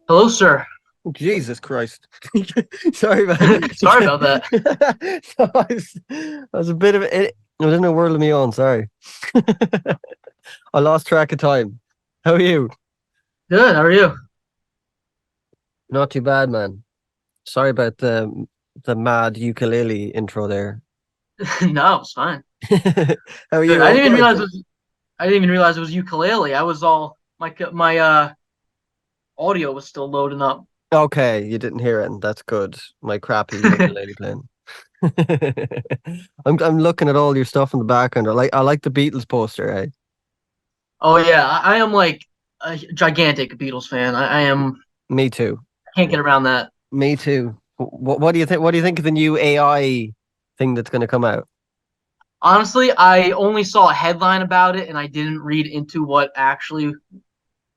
Hello, sir. Jesus Christ. Sorry, man. Sorry about that. So I was a bit of it. I was in a world of my own. Sorry. I lost track of time. How are you? Good. How are you? Not too bad, man. Sorry about the mad ukulele intro there. No, it's fine. How are Good. you? All good? I didn't even realize it was ukulele. I was all my audio was still loading up. Okay, you didn't hear it, and that's good. My crappy ukulele playing. I'm looking at all your stuff in the background. I like the Beatles poster, eh? Oh yeah, I am like a gigantic Beatles fan. I am. Me too. I can't get around that. Me too. What do you think? What do you think of the new AI thing that's going to come out? Honestly, I only saw a headline about it, and I didn't read into what actually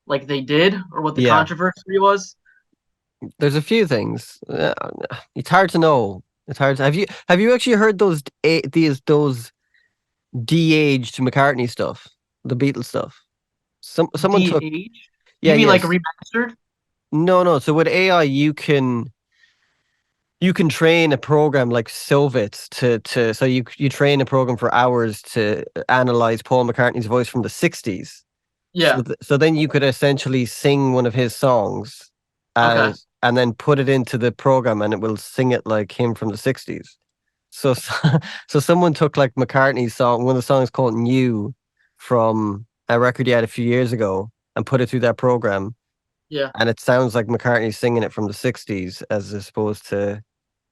like they did or what the Yeah, controversy was. there's a few things. It's hard to know. It's hard to, have you actually heard those de-aged McCartney stuff, the Beatles stuff? Someone took DH? yeah You mean like yes remastered? no. So with AI, you can train a program like Silvit to so you train a program for hours to analyze Paul McCartney's voice from the 60s. Yeah. So then you could essentially sing one of his songs Okay. as and then put it into the program and it will sing it like him from the 60s. So someone took like McCartney's song, one of the songs called New from a record he had a few years ago and put it through that program Yeah. and it sounds like McCartney singing it from the 60s as opposed to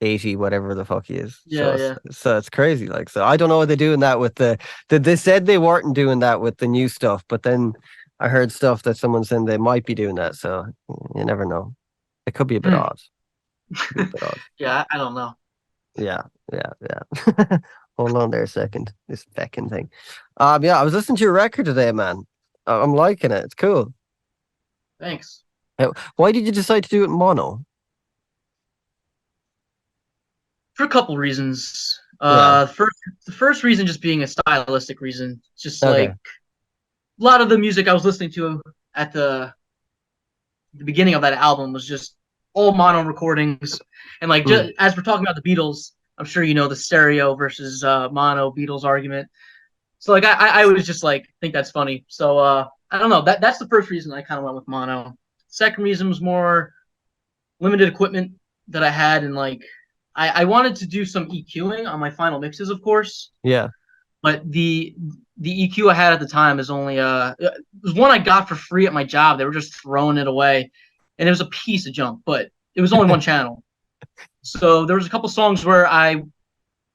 80 whatever the fuck he is. Yeah. Yeah. So it's crazy, like, so I don't know what they're doing that with they said they weren't doing that with the new stuff, but then I heard stuff that someone said they might be doing that, so you never know. It could be a bit Hmm. odd. Could be a bit odd. Yeah. I don't know. Yeah, yeah. Hold on there a second, this feckin' thing. Yeah, I was listening to your record today, man. I'm liking it. It's cool. Thanks. Why did you decide to do it in mono? For a couple reasons. Yeah. The first reason just being a stylistic reason. Just Okay. like a lot of the music I was listening to at the beginning of that album was just all mono recordings, and like Mm. just as we're talking about the Beatles, I'm sure you know the stereo versus mono Beatles argument. So like I was just like think that's funny. So I don't know. That's the first reason I kind of went with mono. Second reason was more limited equipment that I had, and like I wanted to do some EQing on my final mixes, of course, Yeah. but the EQ I had at the time is only it was one I got for free at my job. They were just throwing it away, and it was a piece of junk, but it was only one channel. So there was a couple songs where I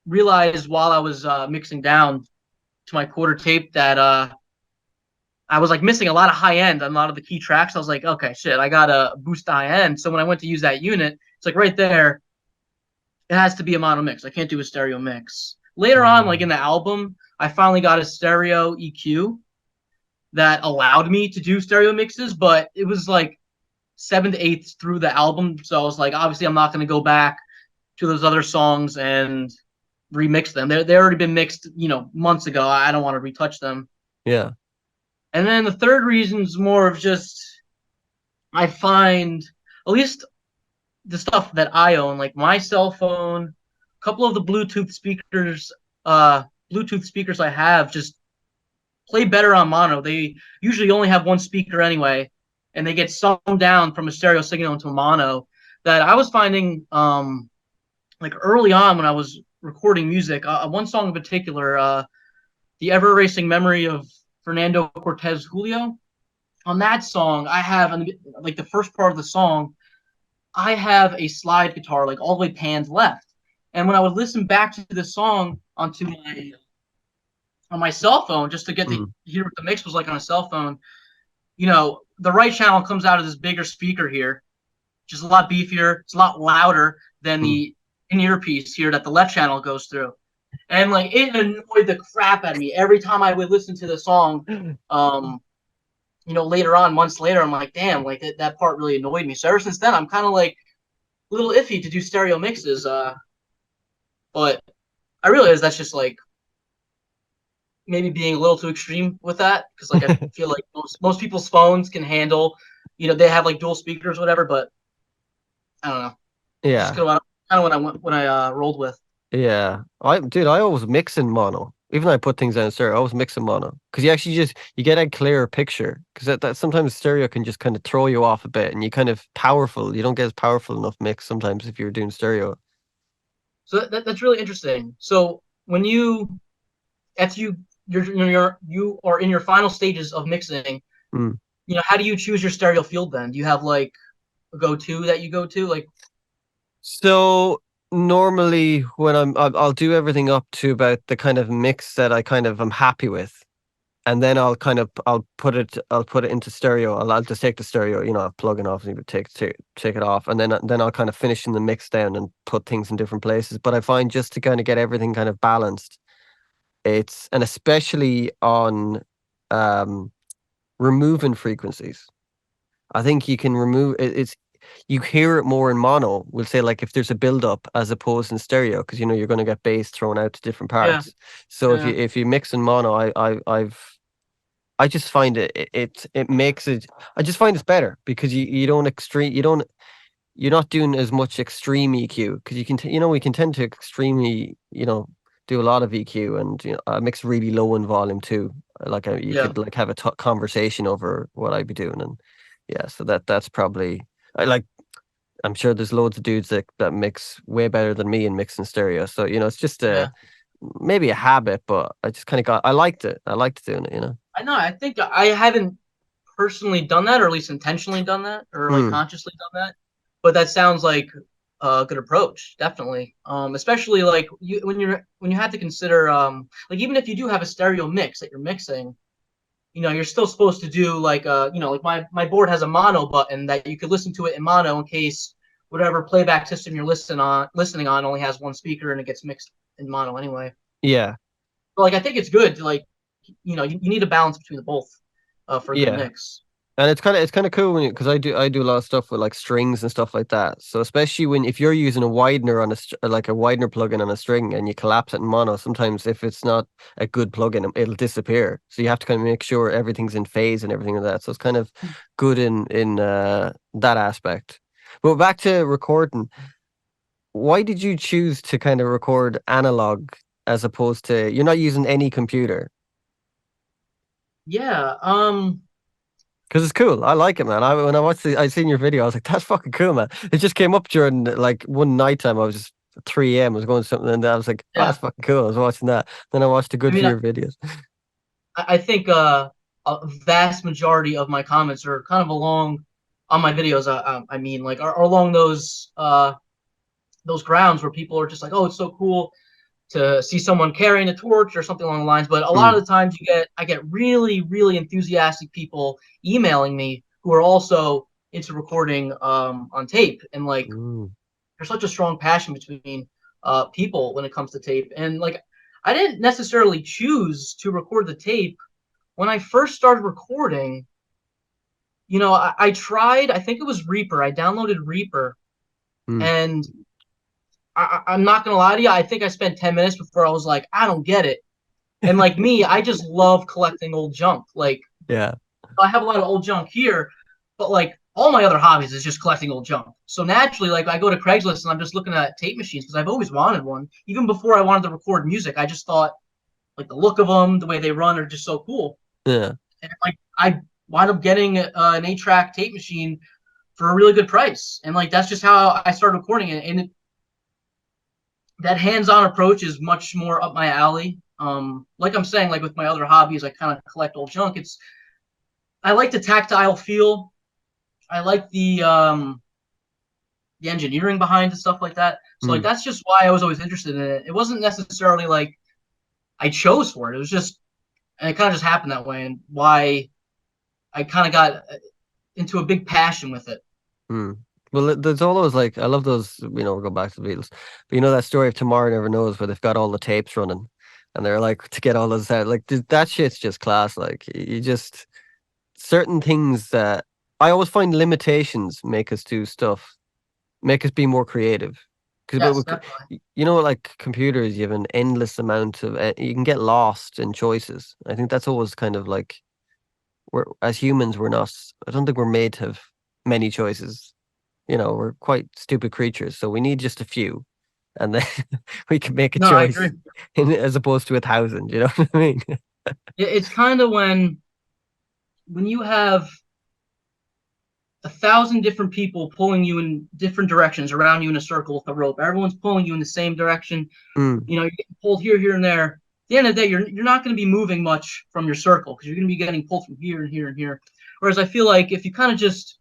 realized while I was mixing down to my quarter tape that I was like missing a lot of high end on a lot of the key tracks. I was like, okay, shit, I gotta boost the high end. So when I went to use that unit, it's like right there, it has to be a mono mix. I can't do a stereo mix. Later on, like in the album, I finally got a stereo EQ that allowed me to do stereo mixes, but it was like seven to eighths through the album. So I was like, obviously, I'm not going to go back to those other songs and remix them. They already been mixed, months ago. I don't want to retouch them. Yeah. And then the third reason is more of just I find at least the stuff that I own, like my cell phone, a couple of the uh, Bluetooth speakers I have, just play better on mono. They usually only have one speaker anyway, and they get summed down from a stereo signal into a mono. That I was finding, like early on when I was recording music, one song in particular, "The Ever Erasing Memory of Fernando Cortez Julio." On that song, I have like the first part of the song I have a slide guitar like all the way panned left. And when I would listen back to the song on my cell phone just to get to Mm. hear what the mix was like on a cell phone, the right channel comes out of this bigger speaker here, just a lot beefier. It's a lot louder than Mm. the in-ear piece here that the left channel goes through. And like it annoyed the crap out of me every time I would listen to the song. Um, later on, months later, I'm like, damn, like that part really annoyed me. So ever since then, I'm kind of like a little iffy to do stereo mixes. But I realize that's just like maybe being a little too extreme with that because like I feel like most people's phones can handle they have like dual speakers, or whatever. But I don't know. It's just Yeah. kind of what I rolled with. Yeah. I always mix in mono. Even though I put things down in stereo, I always mix in mono. Because you actually just you get a clearer picture. Because that sometimes stereo can just kind of throw you off a bit and you kind of powerful. You don't get as powerful enough mix sometimes if you're doing stereo. So that's really interesting. So when after you are in your final stages of mixing, Mm. how do you choose your stereo field then? Do you have like a go-to that you go to? Like, So normally when I'll do everything up to about the kind of mix that I kind of am happy with. And then I'll put it into stereo. I'll just take the stereo, I'll plug it off and take it off, and then I'll kind of finish in the mix down and put things in different places. But I find just to kind of get everything kind of balanced, and especially on um removing frequencies. I think you can remove it's you hear it more in mono. We'll say like if there's a build up as opposed in stereo, because you're going to get bass thrown out to different yeah, parts. So if yeah, you mix in mono, I just find it makes it. I just find it's better because you don't extreme you don't you're not doing as much extreme EQ because we can tend to extremely do a lot of EQ and mix really low in volume too. Like you yeah, could like have a conversation over what I'd be doing, and yeah, so that's probably I like. I'm sure there's loads of dudes that mix way better than me in mixing stereo. So it's just yeah. maybe a habit, but I just kind of I liked it. I liked doing it. I know. I think I haven't personally done that, or at least intentionally done that, or like Hmm. consciously done that. But that sounds like a good approach, definitely. Especially like when you have to consider like even if you do have a stereo mix that you're mixing, you're still supposed to do like like my board has a mono button that you could listen to it in mono in case whatever playback system you're listening on only has one speaker and it gets mixed in mono anyway. Yeah. But like I think it's good to like you need a balance between the both for a good Yeah. mix. And it's kind of cool when because I do a lot of stuff with like strings and stuff like that. So especially if you're using a widener like a widener plugin on a string and you collapse it in mono, sometimes if it's not a good plugin, it'll disappear. So you have to kind of make sure everything's in phase and everything like that. So it's kind of good in that aspect. But back to recording, why did you choose to kind of record analog as opposed to you're not using any computer? Yeah. Because it's cool. I like it, man. When I seen your video, I was like, that's fucking cool, man. It just came up during like one nighttime. I was just 3 a.m. I was going to something, and I was like, oh, Yeah. that's fucking cool. I was watching that. Then I watched a I good mean, few of your videos. I think a vast majority of my comments are kind of along on my videos. I mean, like are along those grounds where people are just like, oh, it's so cool to see someone carrying a torch or something along the lines. But a lot Mm, of the times I get really, really enthusiastic people emailing me who are also into recording on tape. And like mm, there's such a strong passion between people when it comes to tape. And like I didn't necessarily choose to record the tape when I first started recording. I tried, I think it was Reaper. I downloaded Reaper, mm. and I'm not gonna lie to you, I think I spent 10 minutes before I was like, I don't get it. And like me, I just love collecting old junk. Like Yeah, I have a lot of old junk here, but like all my other hobbies is just collecting old junk. So naturally, like I go to Craigslist and I'm just looking at tape machines because I've always wanted one. Even before I wanted to record music, I just thought like the look of them, the way they run are just so cool. yeah. And like I wound up getting an 8-track tape machine for a really good price. And like that's just how I started recording it. And that hands-on approach is much more up my alley. Like I'm saying, like with my other hobbies, I kind of collect old junk. I like the tactile feel. I like the engineering behind it, stuff like that. So like Mm, that's just why I was always interested in it. It wasn't necessarily like I chose for it. It was just and it kind of just happened that way, and why I kind of got into a big passion with it. mm. Well, there's all those like I love those. We'll go back to the Beatles, but that story of Tomorrow Never Knows where they've got all the tapes running, and they're like to get all those out. Like that shit's just class. Like you just certain things that I always find limitations make us do stuff, make us be more creative. Because Yes, definitely. like computers, you have an endless amount of, you can get lost in choices. I think that's always kind of like we're as humans, we're not. I don't think we're made to have many choices. We're quite stupid creatures, so we need just a few, and then we can make a No, I agree. choice as opposed to 1,000. You know what I mean? It's kind of when you have 1,000 different people pulling you in different directions around you in a circle with a rope. Everyone's pulling you in the same direction. Mm, You're getting pulled here, here, and there. At the end of the day, you're not going to be moving much from your circle because you're going to be getting pulled from here and here and here. Whereas I feel like if you kind of just,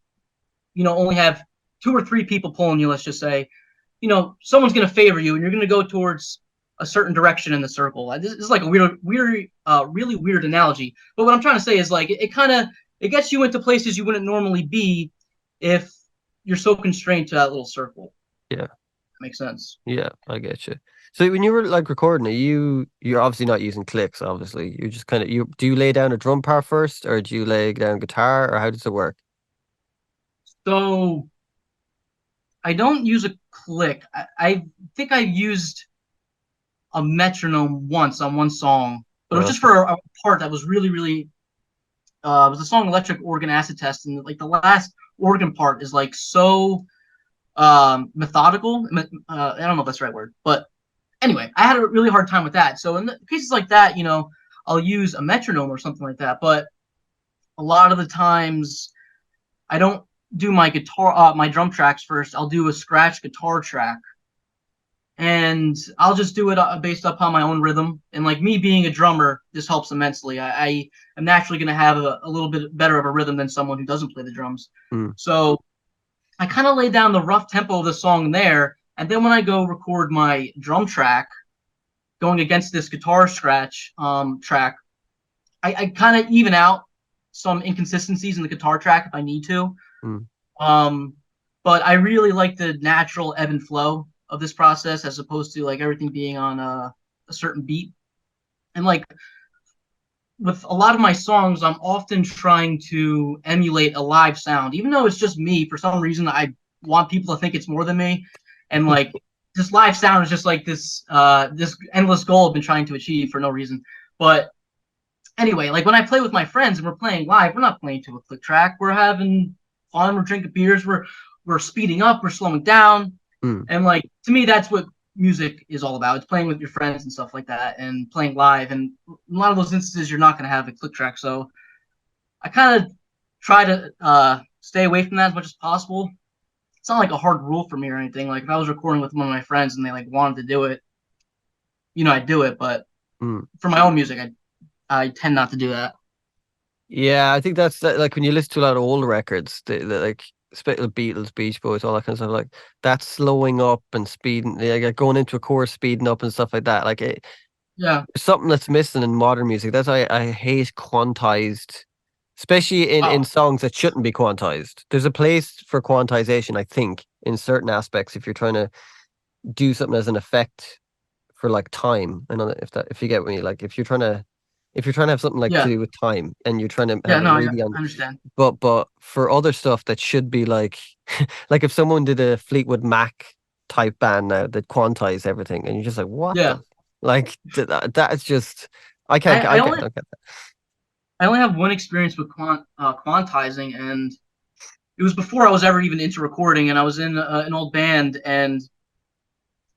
only have two or three people pulling you, let's just say, someone's going to favor you and you're going to go towards a certain direction in the circle. This is like a really weird analogy. But what I'm trying to say is like it kind of it gets you into places you wouldn't normally be if you're so constrained to that little circle. yeah, That makes sense. yeah, I get you. So when you were like recording, you're obviously not using clicks. Obviously, you're just kind of you. Do you lay down a drum part first, or do you lay down guitar, or how does it work? So I don't use a click. I think I used a metronome once on one song, but it was just Okay. for a part that was really, really. It was the song "Electric Organ Acid Test," and like the last organ part is like so methodical. I don't know if that's the right word, but anyway, I had a really hard time with that. So in cases like that, I'll use a metronome or something like that. But a lot of the times, I don't do my drum tracks first. I'll do a scratch guitar track, and I'll just do it based upon my own rhythm. And like me being a drummer, this helps immensely. I am naturally going to have a little bit better of a rhythm than someone who doesn't play the drums. Mm, So I kind of lay down the rough tempo of the song there, and then when I go record my drum track, going against this guitar scratch track, I kind of even out some inconsistencies in the guitar track if I need to. mm. Um, but I really like the natural ebb and flow of this process as opposed to like everything being on a certain beat. And like with a lot of my songs, I'm often trying to emulate a live sound, even though it's just me. For some reason, I want people to think it's more than me, and like this live sound is just like this endless goal I've been trying to achieve for no reason. But anyway, like when I play with my friends and we're playing live, we're not playing to a click track. We're having fun. We're drinking beers. We're speeding up. We're slowing down. Mm. And like to me, that's what music is all about. It's playing with your friends and stuff like that, and playing live. And a lot of those instances, you're not going to have a click track. So I kind of try to stay away from that as much as possible. It's not like a hard rule for me or anything. Like if I was recording with one of my friends and they like wanted to do it, I'd do it. But Mm. for my own music, I tend not to do that. Yeah, I think that's like when you listen to a lot of old records, the like especially Beatles, Beach Boys, all that kind of stuff. Like that's slowing up and speeding, like going into a chorus, speeding up and stuff like that. Like Yeah. something that's missing in modern music. That's why I hate quantized, especially in Oh, songs that shouldn't be quantized. There's a place for quantization, I think, in certain aspects if you're trying to do something as an effect for like time. I don't know if you get me. Like if you're trying to have something like to yeah. do with time and you're trying to Yeah. have it No, yeah, really on, I understand. but for other stuff that should be like like if someone did a Fleetwood Mac type band now that quantize everything and you're just like what Yeah. the like that's just I can't I I only don't get that. I only have one experience with quantizing, and it was before I was ever even into recording, and I was in an old band, and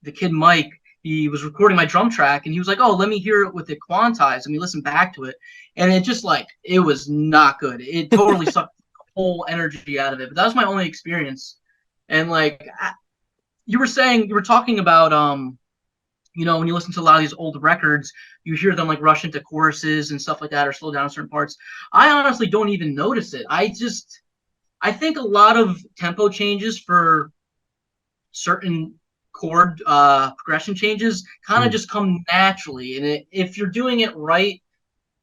the kid Mike, he was recording my drum track, and he was like, "Oh, let me hear it with it quantized." Let me listen back to it, and it just like it was not good. It totally sucked the whole energy out of it. But that was my only experience, and like you were talking about when you listen to a lot of these old records, you hear them like rush into choruses and stuff like that, or slow down certain parts. I honestly don't even notice it. I think a lot of tempo changes for certain chord progression changes kind of Mm, just come naturally, and if you're doing it right,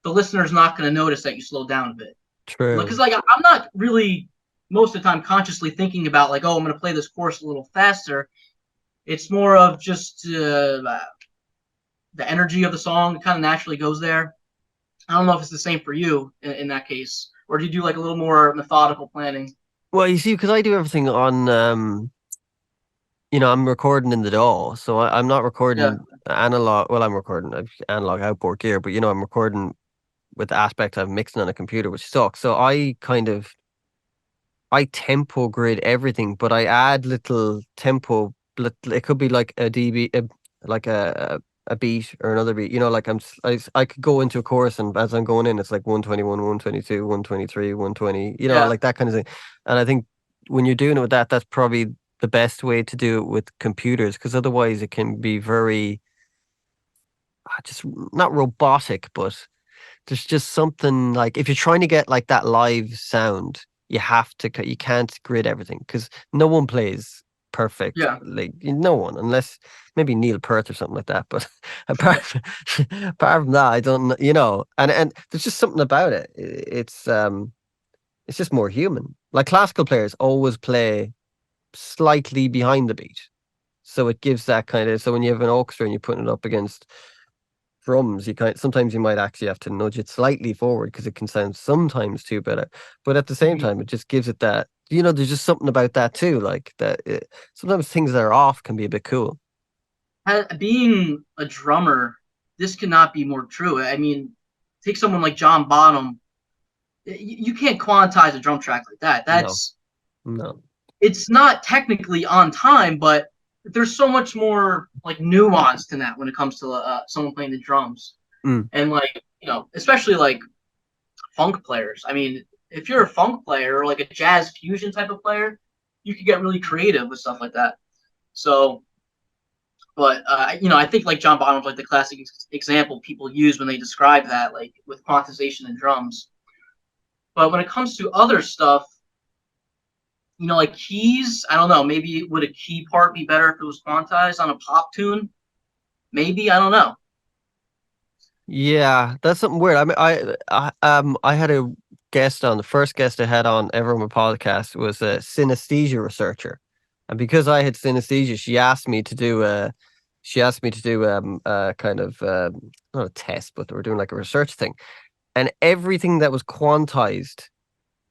the listener's not going to notice that you slow down a bit. Because true. like I'm not really most of the time consciously thinking about like, oh, I'm going to play this chorus a little faster. It's more of just the energy of the song kind of naturally goes there. I don't know if it's the same for you in that case, or do you do like a little more methodical planning? Well, you see, because I do everything on I'm recording in the DAW, so I'm not Yeah, recording analog. Well, I'm recording analog outboard gear, but I'm recording with the aspect of mixing on a computer, which sucks. So I tempo grid everything, but I add little tempo. It could be like a dB, like a beat or another beat. Like I could go into a chorus, and as I'm going in, it's like 121, 122, 123, 120. Yeah. Like that kind of thing. And I think when you're doing it with that, that's probably the best way to do it with computers, because otherwise it can be very just not robotic, but there's just something like if you're trying to get like that live sound, you can't grid everything because no one plays perfect. Yeah. Like no one, unless maybe Neil Peart or something like that. But apart from that, I don't know, and there's just something about it. It's just more human. Like classical players always play slightly behind the beat. So it gives that kind of, so when you have an orchestra and you're putting it up against drums, sometimes you might actually have to nudge it slightly forward because it can sound sometimes too better. But at the same Mhm. time, it just gives it that, there's just something about that too. Like that, sometimes things that are off can be a bit cool. Being a drummer, this cannot be more true. I mean, take someone like John Bonham. You can't quantize a drum track like that. No, That's no. it's not technically on time, but there's so much more like nuance in that when it comes to someone playing the drums. Mm. And like especially like funk players. I mean, if you're a funk player or like a jazz fusion type of player, you could get really creative with stuff like that. So, but I think like John Bonham's like the classic example people use when they describe that, like with quantization in drums. But when it comes to other stuff, like keys, I don't know. Maybe would a key part be better if it was quantized on a pop tune? Maybe, I don't know. Yeah, that's something weird. I mean, I had a guest on the first guest I had on ever on my podcast was a synesthesia researcher, and because I had synesthesia, she asked me to do a kind of not a test, but they were doing like a research thing, and everything that was quantized,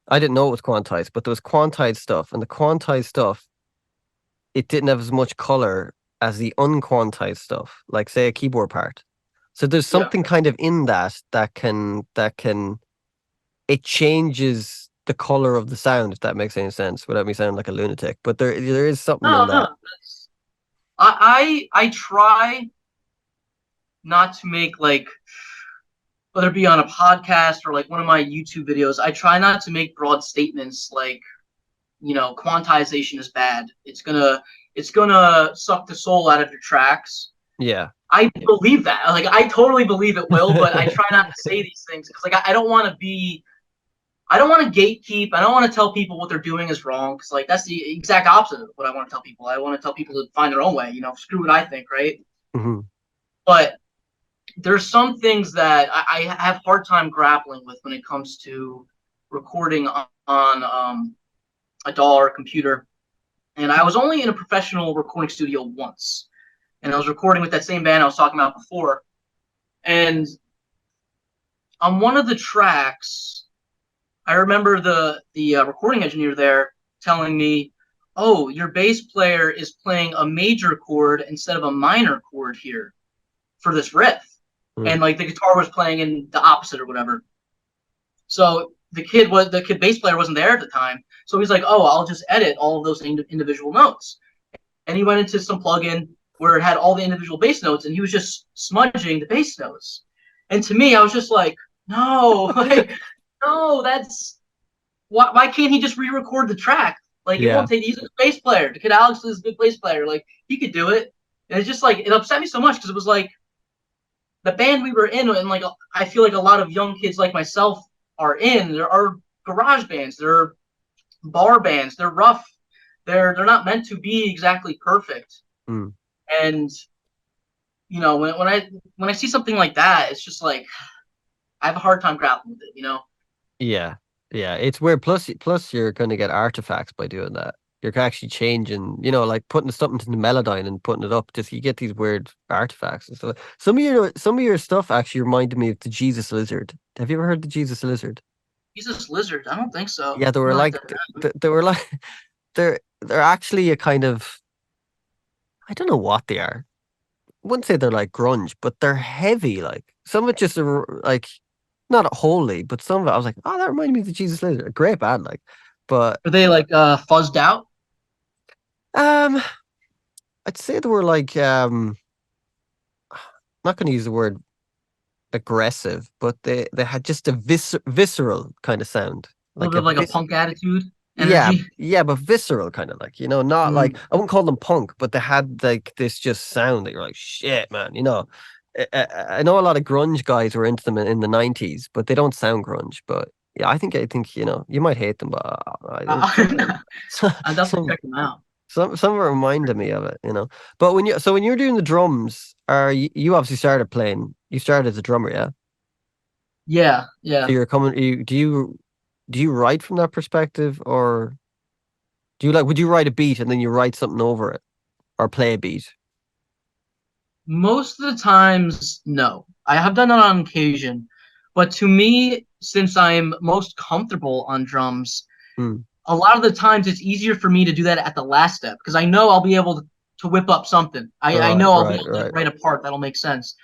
I didn't know it was quantized, but there was quantized stuff, and the quantized stuff it didn't have as much color as the unquantized stuff, like say a keyboard part. So there's Yeah. something kind of in that can it changes the color of the sound, if that makes any sense, without me sounding like a lunatic. But there is something in No, that. no. I try not to make like whether it be on a podcast or like one of my YouTube videos, I try not to make broad statements like, quantization is bad. It's gonna suck the soul out of your tracks. Yeah. I believe that. Like I totally believe it will, but I try not to say these things because like I don't want to be I don't want to gatekeep. I don't want to tell people what they're doing is wrong because like that's the exact opposite of what I want to tell people. I want to tell people to find their own way. Screw what I think, right? Hmm. But there's some things that I have hard time grappling with when it comes to recording on a DAW or a computer. And I was only in a professional recording studio once, and I was recording with that same band I was talking about before. And on one of the tracks, I remember the recording engineer there telling me, "Oh, your bass player is playing a major chord instead of a minor chord here for this riff," Mm. and like the guitar was playing in the opposite or whatever. So the kid bass player wasn't there at the time. So he's like, "Oh, I'll just edit all of those individual notes." And he went into some plugin where it had all the individual bass notes, and he was just smudging the bass notes. And to me, I was just like, "No, like, no, that's why can't he just re-record the track? Like, it Yeah. won't take. He's a bass player. The kid Alex is a good bass player. Like, he could do it." And it's just like it upset me so much because it was like the band we were in, and like I feel like a lot of young kids like myself are in. There are garage bands, there are bar bands, they're rough, they're not meant to be exactly perfect. Mm. And when I see something like that, it's just like I have a hard time grappling with it. Yeah. Yeah. It's weird. Plus you're gonna get artifacts by doing that. You're actually changing, like putting something to the Melodyne and putting it up. Just you get these weird artifacts and stuff. Some of your stuff actually reminded me of the Jesus Lizard. Have you ever heard the Jesus Lizard? Jesus Lizard, I don't think so. Yeah, they I'm were gonna have like to. they were like they're actually a kind of, I don't know what they are. I wouldn't say they're like grunge, but they're heavy. Like some of it just like not wholly, but some of it I was like, oh, that reminded me of the Jesus Lizard. A great band, like. But Are they like fuzzed out? um, I'd say they were like I'm not going to use the word aggressive, but they had just a visceral kind of sound, A little like bit a of like a vis punk attitude, yeah, energy. yeah, but visceral kind of like, not like, Mm. I wouldn't call them punk, but they had like this just sound that you're like, shit, man, I know a lot of grunge guys were into them in the 90s, but they don't sound grunge. But yeah, I think you might hate them, but I'll definitely some check them out. some of it reminded me of it. But when you're doing the drums, are you obviously started playing? You started as a drummer, yeah. Yeah, So yeah. you're coming. Do you write from that perspective, or do you like? Would you write a beat and then you write something over it, or play a beat? Most of the times, no. I have done it on occasion, but to me, since I'm most comfortable on drums, Hmm. a lot of the times it's easier for me to do that at the last step because I know I'll be able to whip up something. I Right, know I'll be right, able to right. write a part that'll make sense.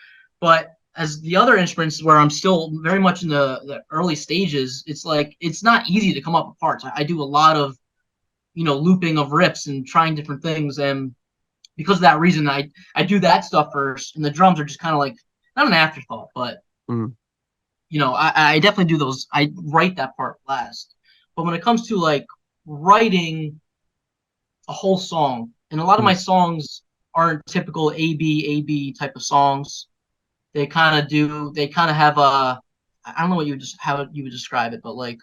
But as the other instruments where I'm still very much in the early stages, it's like it's not easy to come up with parts. I do a lot of looping of riffs and trying different things, and because of that reason, I do that stuff first, and the drums are just kind of like not an afterthought, but Hmm. I definitely do those. I write that part last. But when it comes to like writing a whole song, and a lot of Hmm. my songs aren't typical A B type of songs. They kind of have a, I don't know how you would describe it, but like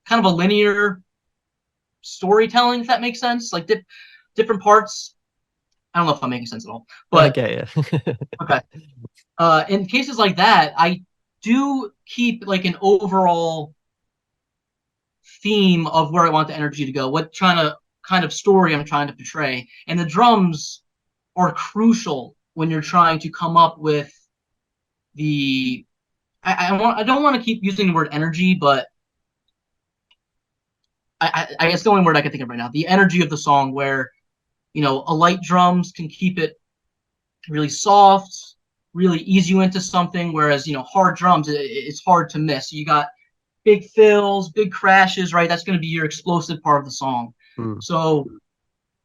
kind of a linear storytelling, if that makes sense. Like different parts. I don't know if I'm making sense at all, I but get you. okay. In cases like that, I do keep like an overall theme of where I want the energy to go, what trying to kind of story I'm trying to portray, and the drums are crucial when you're trying to come up with the. I don't want to keep using the word energy, but I guess the only word I can think of right now, the energy of the song, where a light drums can keep it really soft, really ease you into something, whereas hard drums, it's hard to miss. You got big fills, big crashes, right? That's going to be your explosive part of the song. Hmm. So,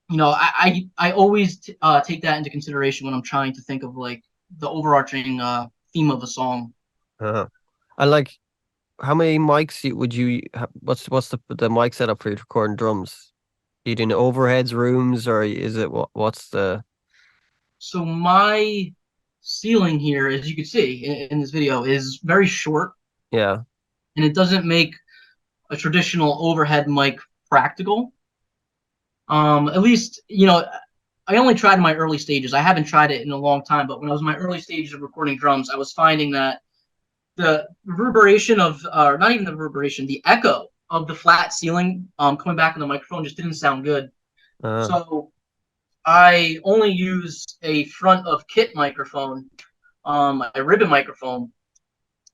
I always take that into consideration when I'm trying to think of like the overarching theme of the song. Uh-huh. I like how many mics would you what's the mic setup for your recording drums? Are you doing overheads, rooms, or is it what's the So my ceiling here, as you can see in this video, is very short, yeah. and it doesn't make a traditional overhead mic practical. At least, I only tried in my early stages. I haven't tried it in a long time, but when I was in my early stages of recording drums, I was finding that the reverberation of, or not even the reverberation, the echo of the flat ceiling coming back in the microphone just didn't sound good. Uh, So I only use a front of kit microphone, a ribbon microphone,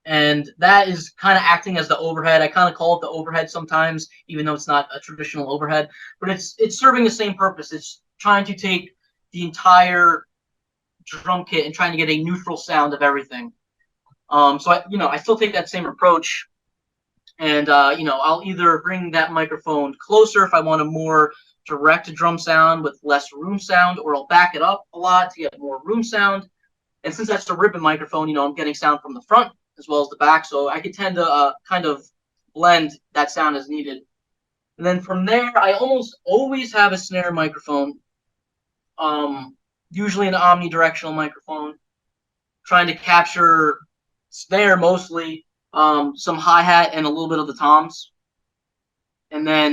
and that is kind of acting as the overhead. I kind of call it the overhead sometimes, even though it's not a traditional overhead, but it's serving the same purpose. It's trying to take the entire drum kit and trying to get a neutral sound of everything. So I still take that same approach, and I'll either bring that microphone closer if I want a more direct drum sound with less room sound, or I'll back it up a lot to get more room sound. And since that's a ribbon microphone, I'm getting sound from the front as well as the back, so I could tend to kind of blend that sound as needed. And then from there, I almost always have a snare microphone, um, usually an omnidirectional microphone, trying to capture snare mostly, some hi hat, and a little bit of the toms. And then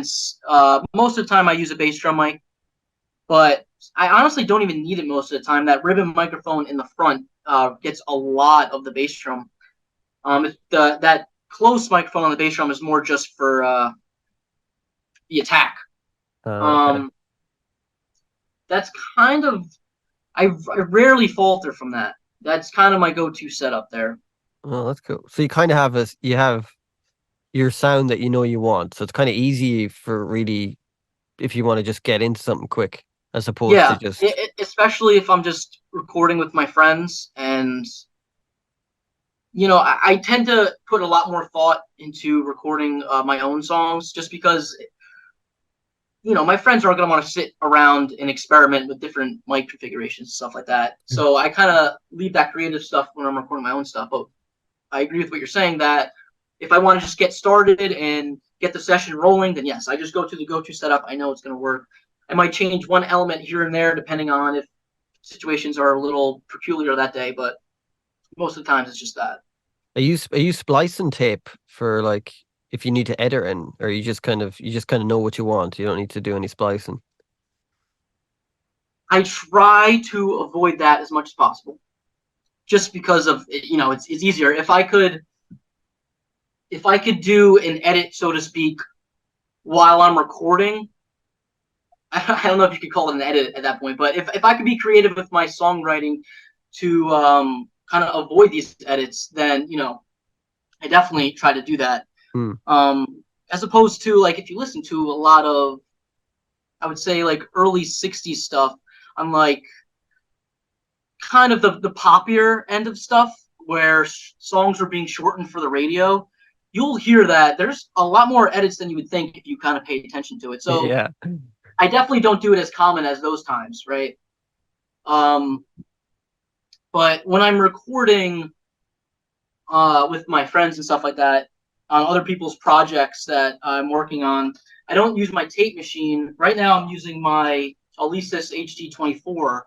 most of the time, I use a bass drum mic, but I honestly don't even need it most of the time. That ribbon microphone in the front gets a lot of the bass drum. That close microphone on the bass drum is more just for the attack. okay. Um, that's kind of I rarely falter from that. That's kind of my go-to setup there. Oh, that's cool. So you have your sound that you want. So it's kind of easy for really if you want to just get into something quick as opposed to Yeah, just especially if I'm just recording with my friends and I tend to put a lot more thought into recording my own songs just because my friends are going to want to sit around and experiment with different mic configurations and stuff like that. So I kind of leave that creative stuff when I'm recording my own stuff. But I agree with what you're saying that if I want to just get started and get the session rolling, then yes, I just go to the go-to setup. I know it's going to work. I might change one element here and there depending on if situations are a little peculiar that day, but most of the times it's just that. Are you splicing tape for like if you need to edit in, or you just kind of know what you want? You don't need to do any splicing. I try to avoid that as much as possible, just because of it's easier if I could do an edit, so to speak, while I'm recording. I don't know if you could call it an edit at that point, but if I could be creative with my songwriting to kind of avoid these edits, then I definitely try to do that. Hmm. As opposed to like if you listen to a lot of, I would say like early '60s stuff, on like kind of the poppier end of stuff where songs are being shortened for the radio, you'll hear that there's a lot more edits than you would think if you kind of pay attention to it. So Yeah. I definitely don't do it as common as those times, right? Um, but when I'm recording with my friends and stuff like that on other people's projects that I'm working on, I don't use my tape machine. Right now, I'm using my Alesis HD24,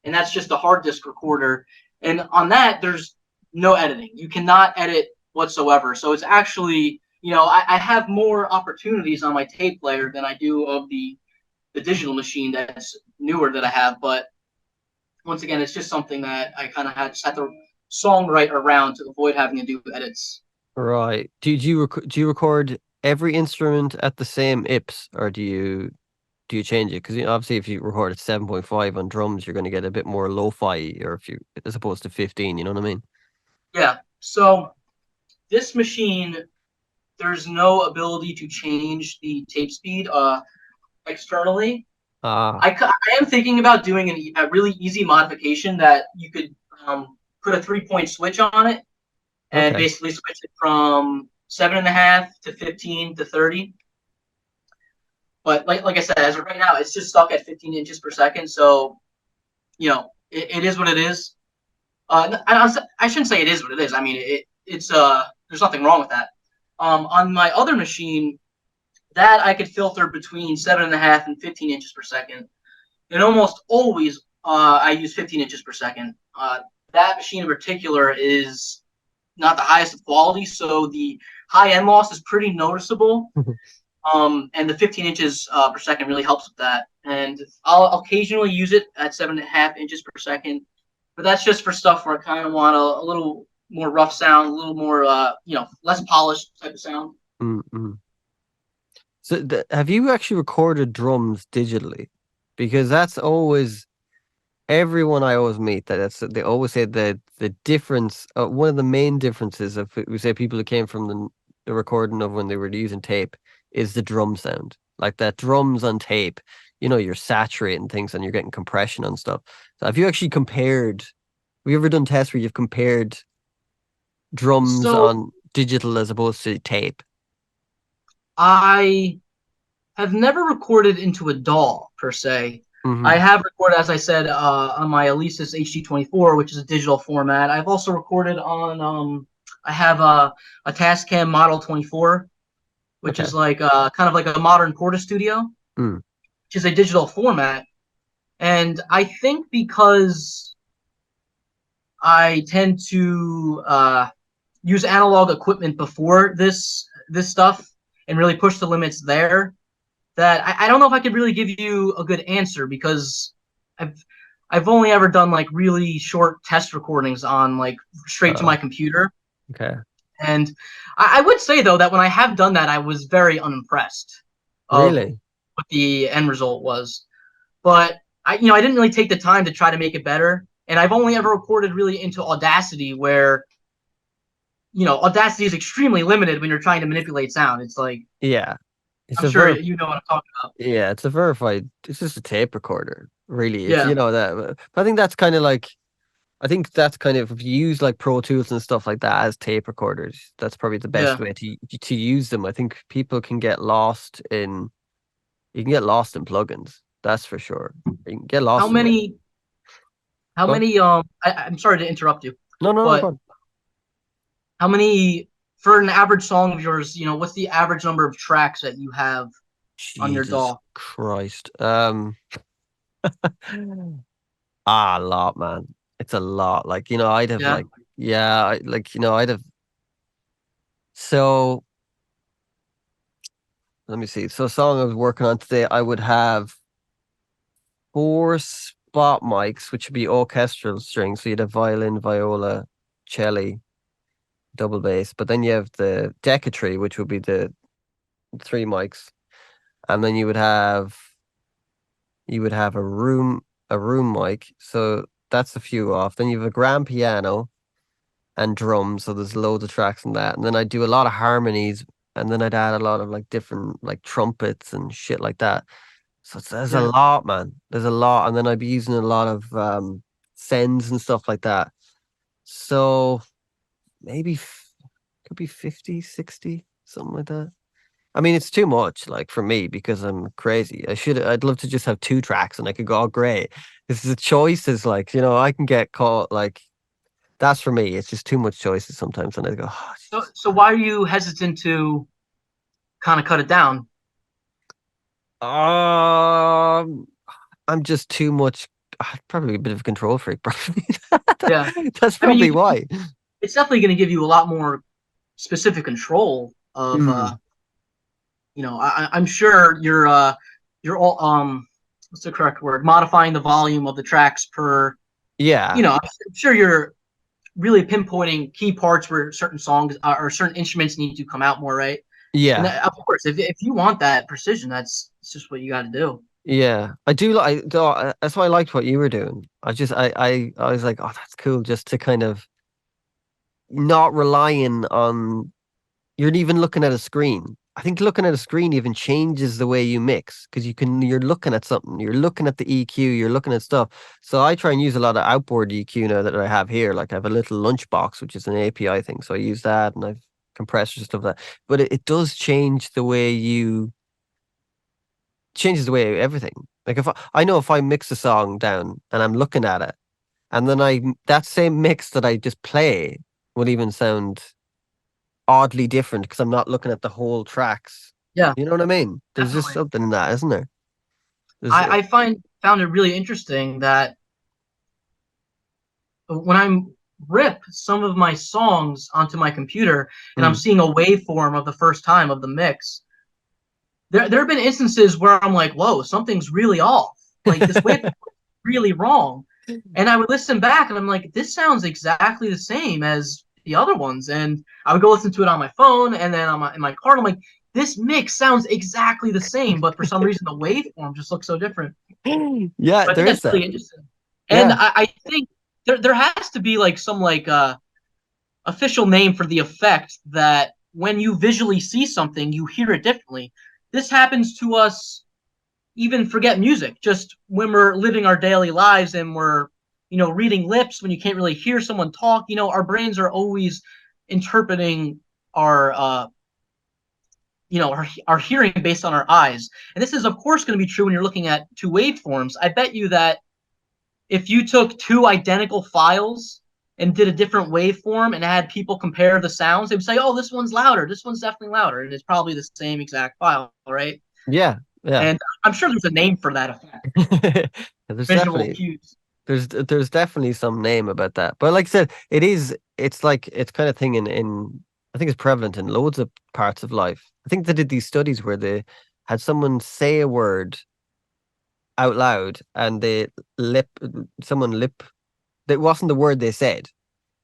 and that's just a hard disk recorder. And on that, there's no editing. You cannot edit whatsoever. So it's actually, I have more opportunities on my tape player than I do of the digital machine that's newer that I have. But once again, it's just something that I kind of just had to songwrite around to avoid having to do edits. Right. Do you record every instrument at the same IPS, or do you change it? Because obviously, if you record at 7.5 on drums, you're going to get a bit more lo-fi, or if you as opposed to 15. You know what I mean? Yeah. So this machine, there's no ability to change the tape speed externally. Ah, I am thinking about doing a really easy modification that you could put a 3-point switch on it and okay. basically switch it from 7.5 to 15 to 30. But like I said, as of right now, it's just stuck at 15 inches per second. So it is what it is. I shouldn't say it is what it is. I mean, it's there's nothing wrong with that. On my other machine, that I could filter between 7.5 and 15 inches per second, and almost always I use 15 inches per second. That machine in particular is not the highest of quality, so the high end loss is pretty noticeable. And the 15 inches per second really helps with that. And I'll occasionally use it at 7.5 inches per second, but that's just for stuff where I kind of want a little more rough sound, a little more, less polished type of sound. Mm-mm. So, have you actually recorded drums digitally? Because that's always everyone I always meet they always say that the difference, one of the main differences of we say people who came from the recording of when they were using tape is the drum sound. Like that drums on tape, you're saturating things and you're getting compression on stuff. So have you actually compared? Have you ever done tests where you've compared drums So on digital as opposed to tape? I have never recorded into a DAW per se. I Hmm. have recorded, as I said, on my Alesis HD24, which is a digital format. I've also recorded on, I have a Tascam Model 24, which Okay. is like kind of like a modern Porta Studio, Mm. which is a digital format. And I think because I tend to use analog equipment before this stuff and really push the limits there, that I don't know if I could really give you a good answer because I've I've only ever done like really short test recordings on like straight to my Uh, computer. okay. And I would say though that when I have done that, I was very unimpressed of Really? what the end result was. But I didn't really take the time to try to make it better. And I've only ever recorded really into Audacity, where Audacity is extremely limited when you're trying to manipulate sound. It's like Yeah. It's I'm a sure ver you know what I'm talking about. Yeah, it's a verified. It's just a tape recorder, really. It's Yeah. that. But I think that's kind of like I think that's kind of if you use like Pro Tools and stuff like that as tape recorders, that's probably the best Yeah. way to use them. I think people can get lost in you can get lost in plugins. That's for sure. You can get How lost in it. many how Go on. many I'm sorry to interrupt you, No, no, no, go but on. how many for an average song of yours, what's the average number of tracks that you have on your Jesus DAW? Christ. A lot, man. It's a lot. Like, I'd have Yeah. like, yeah, I'd have. So let me see. So, a song I was working on today, I would have four spot mics, which would be orchestral strings. So you'd have violin, viola, cello, double bass. But then you have the decatry, which would be the three mics, and then you would have a room mic. So that's a few off. Then you have a grand piano and drums. So there's loads of tracks in that. And then I do a lot of harmonies, and then I'd add a lot of like different like trumpets and shit like that. So there's a Yeah. lot, man. There's a lot, and then I'd be using a lot of sends and stuff like that. So maybe could be 50, 60, something like that. I mean, it's too much, like for me, because I'm crazy. I'd love to just have two tracks and I could go, oh, great. This is a choice is like, I can get caught like that's for me. It's just too much choices sometimes, and I go, oh, So why are you hesitant to kind of cut it down? um, I'm just too much. Probably a bit of a control freak, probably. Yeah. That's I mean, probably why. it's definitely going to give you a lot more specific control of Mm, I'm sure you're all what's the correct word, modifying the volume of the tracks per, yeah, I'm sure you're really pinpointing key parts where certain songs or certain instruments need to come out more, right? And yeah, that, of course, if you want that precision, that's it's just what you got to do. yeah. I do like. That's why I liked what you were doing. I was like, oh, that's cool, just to kind of not relying on you're even looking at a screen. I think looking at a screen even changes the way you mix because you're looking at something, you're looking at the EQ, you're looking at stuff. So I try and use a lot of outboard EQ now that I have here. Like I have a little lunchbox, which is an API thing. So I use that and I've compressors and stuff like that. But it does change the way you changes the way everything. Like I know if I mix a song down and I'm looking at it, and then that same mix that I just play will even sound oddly different because I'm not looking at the whole tracks. Yeah, You know what I mean? There's just definitely. something in that, isn't there? There's, I found it really interesting that when I'm rip some of my songs onto my computer and I'm mm, seeing a waveform of the first time of the mix, there have been instances where I'm like, whoa, something's really off. Like this waveform is really wrong. And I would listen back and I'm like, this sounds exactly the same as the other ones. And I would go listen to it on my phone and then in my car, I'm like, this mix sounds exactly the same, but for some reason the waveform just looks so different. yeah, So I there think is that's that. really interesting. And Yeah, I think there has to be like some like official name for the effect that when you visually see something, you hear it differently. This happens to us, even forget music, just when we're living our daily lives and we're, reading lips when you can't really hear someone talk, our brains are always interpreting our, our hearing based on our eyes. And this is, of course, going to be true when you're looking at two waveforms. I bet you that if you took two identical files and did a different waveform and had people compare the sounds, they would say, "Oh, this one's louder. This one's definitely louder," and it's probably the same exact file, right? yeah, yeah. And I'm sure there's a name for that effect. There's Visual definitely cues. there's definitely some name about that. But like I said, it's like it's kind of thing in I think it's prevalent in loads of parts of life. I think they did these studies where they had someone say a word out loud and they lip someone lip that wasn't the word they said,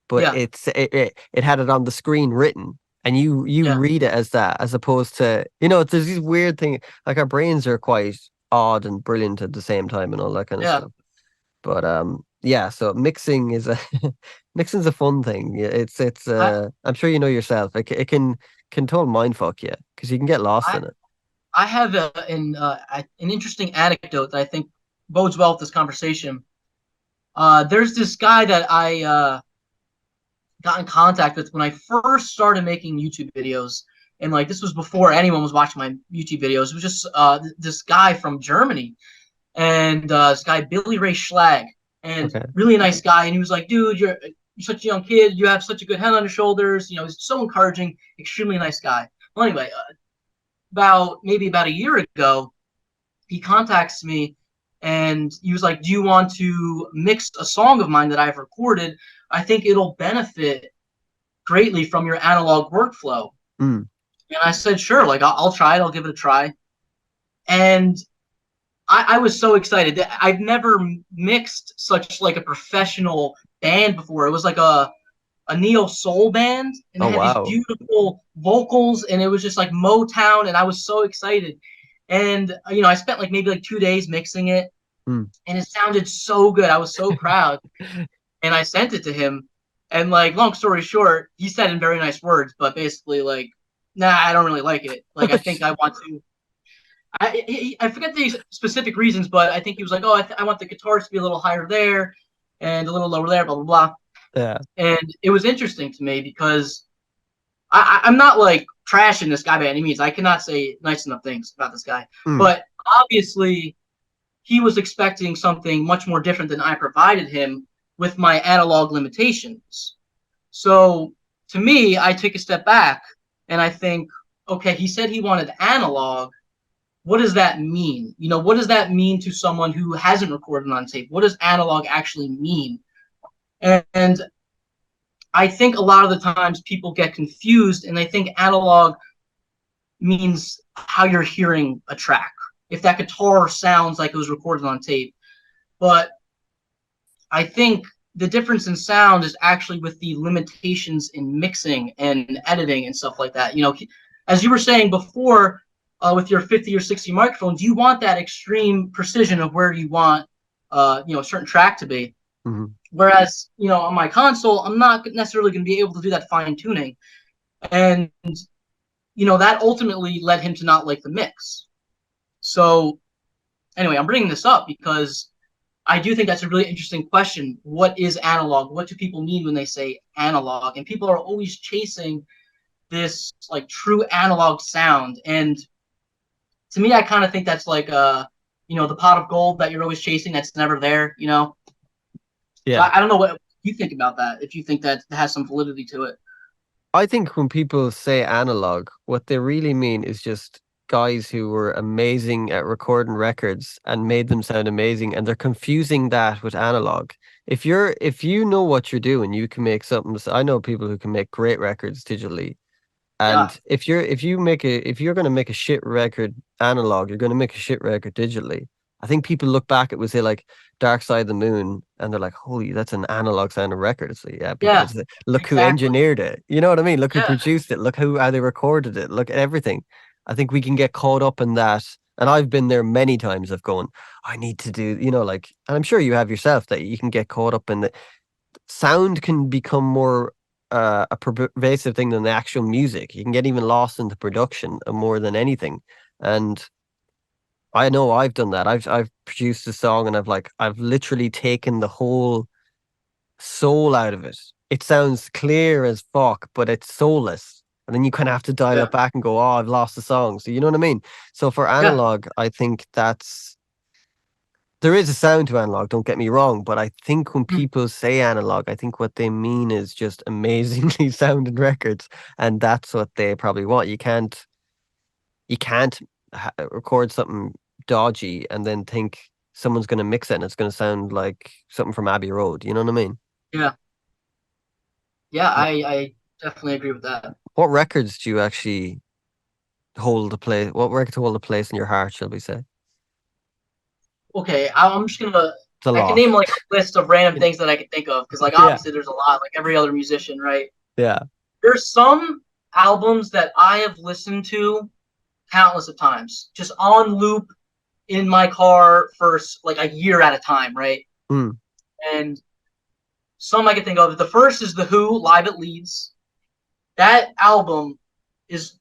but Yeah, it had it on the screen written, and you yeah, read it as that, as opposed to there's these weird thing like our brains are quite odd and brilliant at the same time and all that kind of yeah. stuff. But yeah, so mixing is a mixing's a fun thing. Yeah, it's I I'm sure you know yourself. It can total mind fuck you because you can get lost I in it. I have an interesting anecdote that I think bodes well with this conversation. There's this guy that I got in contact with when I first started making YouTube videos. And like this was before anyone was watching my YouTube videos. It was just this guy from Germany, and this guy Billy Ray Schlag, and Okay. really nice guy. And he was like, "Dude, you're such a young kid. You have such a good head on your shoulders. You know, he's so encouraging. Extremely nice guy." Well, anyway, about a year ago, he contacts me, and he was like, "Do you want to mix a song of mine that I've recorded? I think it'll benefit greatly from your analog workflow." Mm. And I said, "Sure. Like, I'll try it. I'll give it a try." And I was so excited. I've never mixed such like a professional band before. It was like a neo soul band, and it Oh had these wow. beautiful vocals, and it was just like Motown, and I was so excited. And I spent like maybe like 2 days mixing it, Mm. and it sounded so good. I was so proud, and I sent it to him. And like, long story short, he said in very nice words, but basically like, nah, I don't really like it. Like, I think I want to. I forget the specific reasons, but I think he was like, "Oh, I want the guitars to be a little higher there, and a little lower there, blah blah blah." Yeah. And it was interesting to me because I'm not like trashing this guy by any means. I cannot say nice enough things about this guy, Mm. but obviously he was expecting something much more different than I provided him with my analog limitations. So to me, I take a step back and I think, okay, he said he wanted analog. What does that mean? What does that mean to someone who hasn't recorded on tape? What does analog actually mean? And I think a lot of the times people get confused and they think analog means how you're hearing a track. If that guitar sounds like it was recorded on tape. But I think the difference in sound is actually with the limitations in mixing and editing and stuff like that. As you were saying before, with your 50 or 60 microphones, you want that extreme precision of where you want, a certain track to be. Mm. Whereas, on my console, I'm not necessarily going to be able to do that fine tuning. And, that ultimately led him to not like the mix. So anyway, I'm bringing this up because I do think that's a really interesting question. What is analog? What do people mean when they say analog? And people are always chasing this like true analog sound. And to me, I kind of think that's like the pot of gold that you're always chasing that's never there. So Yeah. I don't know what you think about that. If you think that has some validity to it. I think when people say analog, what they really mean is just guys who were amazing at recording records and made them sound amazing, and they're confusing that with analog. If you know what you're doing, you can make something. I know people who can make great records digitally. Yeah, And if you're gonna make a shit record analog, you're gonna make a shit record digitally. I think people look back at would say like Dark Side of the Moon and they're like, holy, that's an analog sounding record. It's like, yeah, yeah, because look who exactly. engineered it. You know what I mean? Look who Yeah, produced it. Look how they recorded it. Look at everything. I think we can get caught up in that. And I've been there many times of going, I need to do, like, and I'm sure you have yourself that you can get caught up in the sound can become more a pervasive thing than the actual music. You can get even lost in the production more than anything. And I know I've done that. I've produced a song and I've literally taken the whole soul out of it. It sounds clear as fuck, but it's soulless. And then you kind of have to dial yeah, it back and go, oh, I've lost the song. So you know what I mean? So for yeah. analog, I think there is a sound to analog, don't get me wrong, but I think when Mm, people say analog, I think what they mean is just amazingly sounding records, and that's what they probably want. You can't record something dodgy and then think someone's going to mix it and it's going to sound like something from Abbey Road. You know what I mean? yeah, yeah. Wh- I definitely agree with that. What records do you actually hold a place? What records hold a place in your heart, shall we say? Okay, I'm just gonna. It's a I can lot. name like a list of random things that I can think of because, like, Yeah, obviously there's a lot, like every other musician, right? yeah. There's some albums that I have listened to countless of times, just on loop in my car for like a year at a time, right? Mm, And some I can think of. The first is The Who Live at Leeds. That album is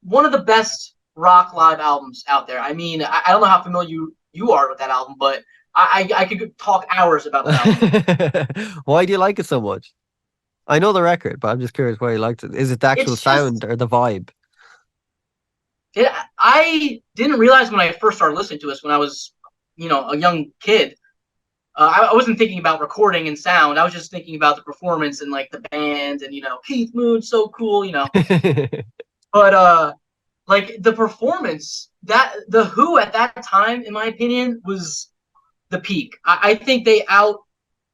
one of the best rock live albums out there. I mean, I don't know how familiar you are with that album, but I could talk hours about that album. Why do you like it so much? I know the record, but I'm just curious why you liked it. Is it the actual It's just sound or the vibe? it, I didn't realize when I first started listening to this when I was, a young kid. I wasn't thinking about recording and sound. I was just thinking about the performance and like the band and Keith Moon, so cool. But like the performance that the Who at that time, in my opinion, was the peak. I think they out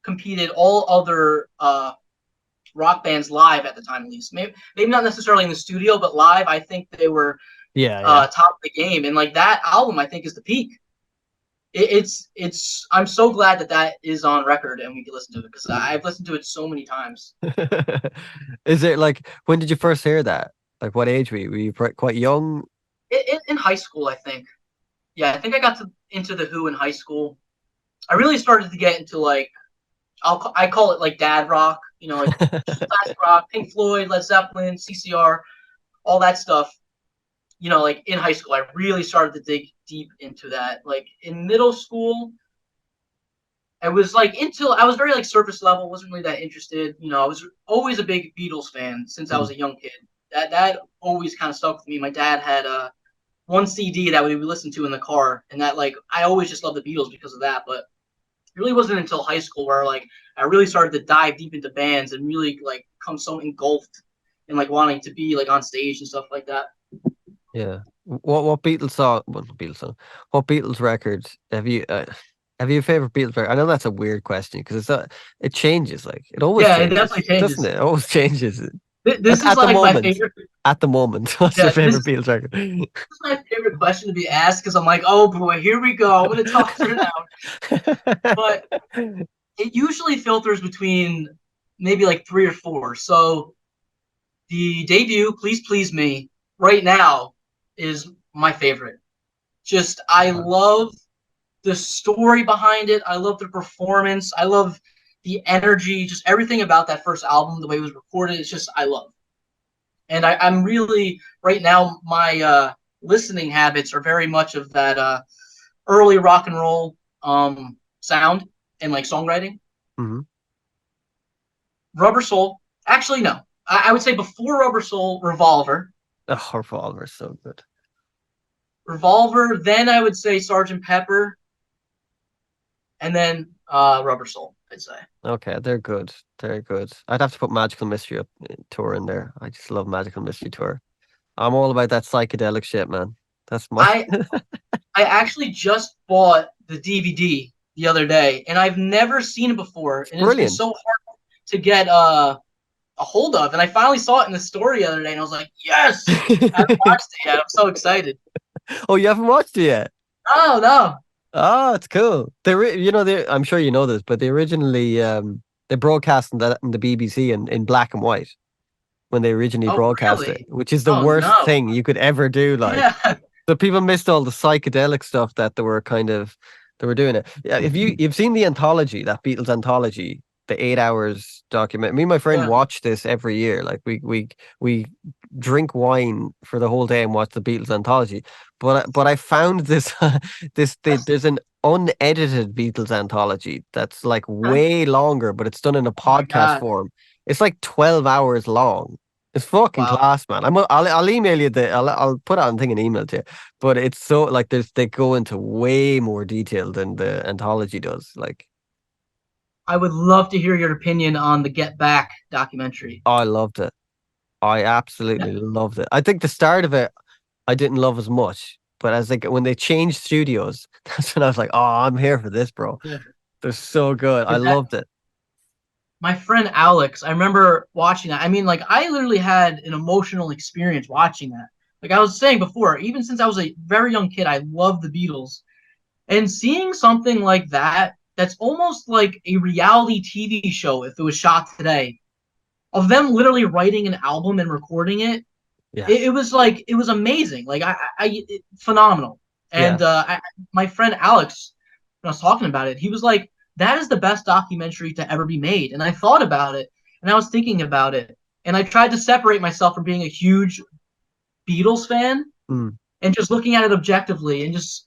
competed all other rock bands live at the time, at least. Maybe not necessarily in the studio, but live, I think they were Yeah, yeah. top of the game. And like that album, I think is the peak. It's. I'm so glad that that is on record and we can listen to it because I've listened to it so many times. Is it like when did you first hear that? Like what age were you? Were you quite young? In high school, I think. Yeah, I think I got into the Who in high school. I really started to get into like I call it like dad rock, like classic rock, Pink Floyd, Led Zeppelin, CCR, all that stuff. Like in high school, I really started to dig deep into that. Like in middle school, I was like until I was very like surface level, wasn't really that interested. I was always a big Beatles fan since I Mm. was a young kid. That always kind of stuck with me. My dad had one CD that we would listen to in the car, and that like I always just loved the Beatles because of that. But it really wasn't until high school where like I really started to dive deep into bands and really like become so engulfed in like wanting to be like on stage and stuff like that. Yeah. What Beatles song? What Beatles song? What Beatles records have you? Have you a favorite Beatles record? I know that's a weird question because it changes. Like it always Yeah, it definitely changes, doesn't changes. it? It always changes. This is At the like my moment, favorite. at the moment, what's your Yeah, this favorite is Beatles record? my favorite question to be asked because I'm like, oh boy, here we go. I'm gonna toss it out, but it usually filters between maybe like three or four. So the debut, Please Please Me, right now is my favorite. Just I Uh-huh. love the story behind it. I love the performance. I love the energy, just everything about that first album, the way it was recorded. It's just I love. And I'm really right now my listening habits are very much of that early rock and roll sound and like songwriting. Mhm. Rubber Soul, actually no, I would say before Rubber Soul, Revolver, Oh, Revolver is so good. Revolver. Then I would say Sergeant Pepper, and then Rubber Soul. I'd say. Okay, they're good. They're good. I'd have to put Magical Mystery Tour in there. I just love Magical Mystery Tour. I'm all about that psychedelic shit, man. That's my I I actually just bought the DVD the other day, and I've never seen it before, and it's been brilliant. so hard to get a hold of. And I finally saw it in the store the other day, and I was like, yes! I haven't watched it yet. I'm so excited. Oh, you haven't watched it yet? Oh no! Oh, it's cool. I'm sure you know this, but they originally they broadcast that in the BBC in black and white when they originally Oh broadcast it, really? which is the Oh worst no! thing you could ever do. Like, Yeah, so people missed all the psychedelic stuff that they were doing it. Yeah, if you've seen the anthology, that Beatles anthology, the 8 hours document. Me and my friend yeah. watch this every year. Like we drink wine for the whole day and watch the Beatles anthology. But I found this there's an unedited Beatles anthology that's like Okay. way longer, but it's done in a Oh my podcast god! form. It's like 12 hours long. It's fucking Wow. class, man. I'll email you I'll put out a thing and email to you. But it's so like they go into way more detail than the anthology does. Like, I would love to hear your opinion on the Get Back documentary. I loved it. I absolutely loved it. I think the start of it I didn't love as much, but as like when they changed studios, that's when I was like, oh, I'm here for this, bro. Yeah. They're so good. I That loved it. my friend Alex, I remember watching that. I mean, like I literally had an emotional experience watching that. Like I was saying before, even since I was a very young kid, I loved the Beatles. And seeing something like that, that's almost like a reality TV show if it was shot today, of them literally writing an album and recording it, Yeah, it was like it was amazing. Like phenomenal. yeah. And my friend Alex, when I was talking about it, he was like, "That is the best documentary to ever be made." And I thought about it, and I was thinking about it, and I tried to separate myself from being a huge Beatles fan Mm. and just looking at it objectively, and just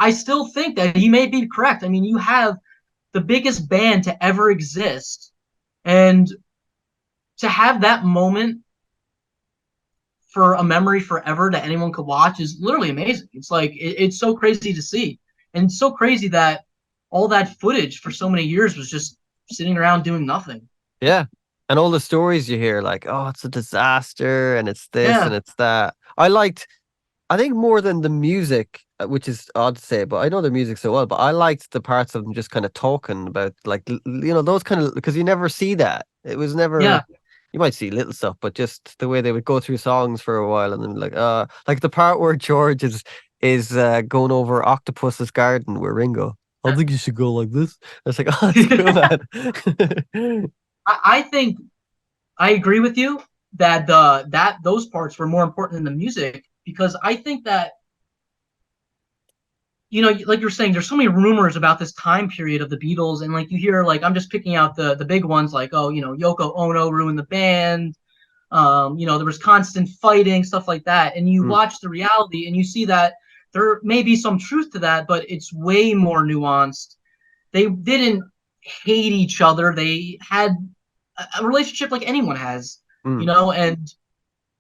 I still think that he may be correct. I mean, you have the biggest band to ever exist, and to have that moment for a memory forever that anyone could watch is literally amazing. It's like it's so crazy to see, and it's so crazy that all that footage for so many years was just sitting around doing nothing. Yeah. And all the stories you hear, like, oh, it's a disaster and it's this Yeah, and it's that. I think more than the music, which is odd to say, but I know the music so well, but I liked the parts of them just kind of talking about, like, those kind of, because you never see that. It was never, yeah. you might see little stuff, but just the way they would go through songs for a while and then like the part where George is going over Octopus's garden with Ringo. I think you should go like this. It's like, oh, that's cool, man. I think I agree with you that that those parts were more important than the music because I think that like you're saying, there's so many rumors about this time period of the Beatles, and like you hear, like I'm just picking out the big ones, like oh, Yoko Ono ruined the band. There was constant fighting, stuff like that, and you Mm, watch the reality, and you see that there may be some truth to that, but it's way more nuanced. They didn't hate each other; they had a relationship like anyone has, mm. and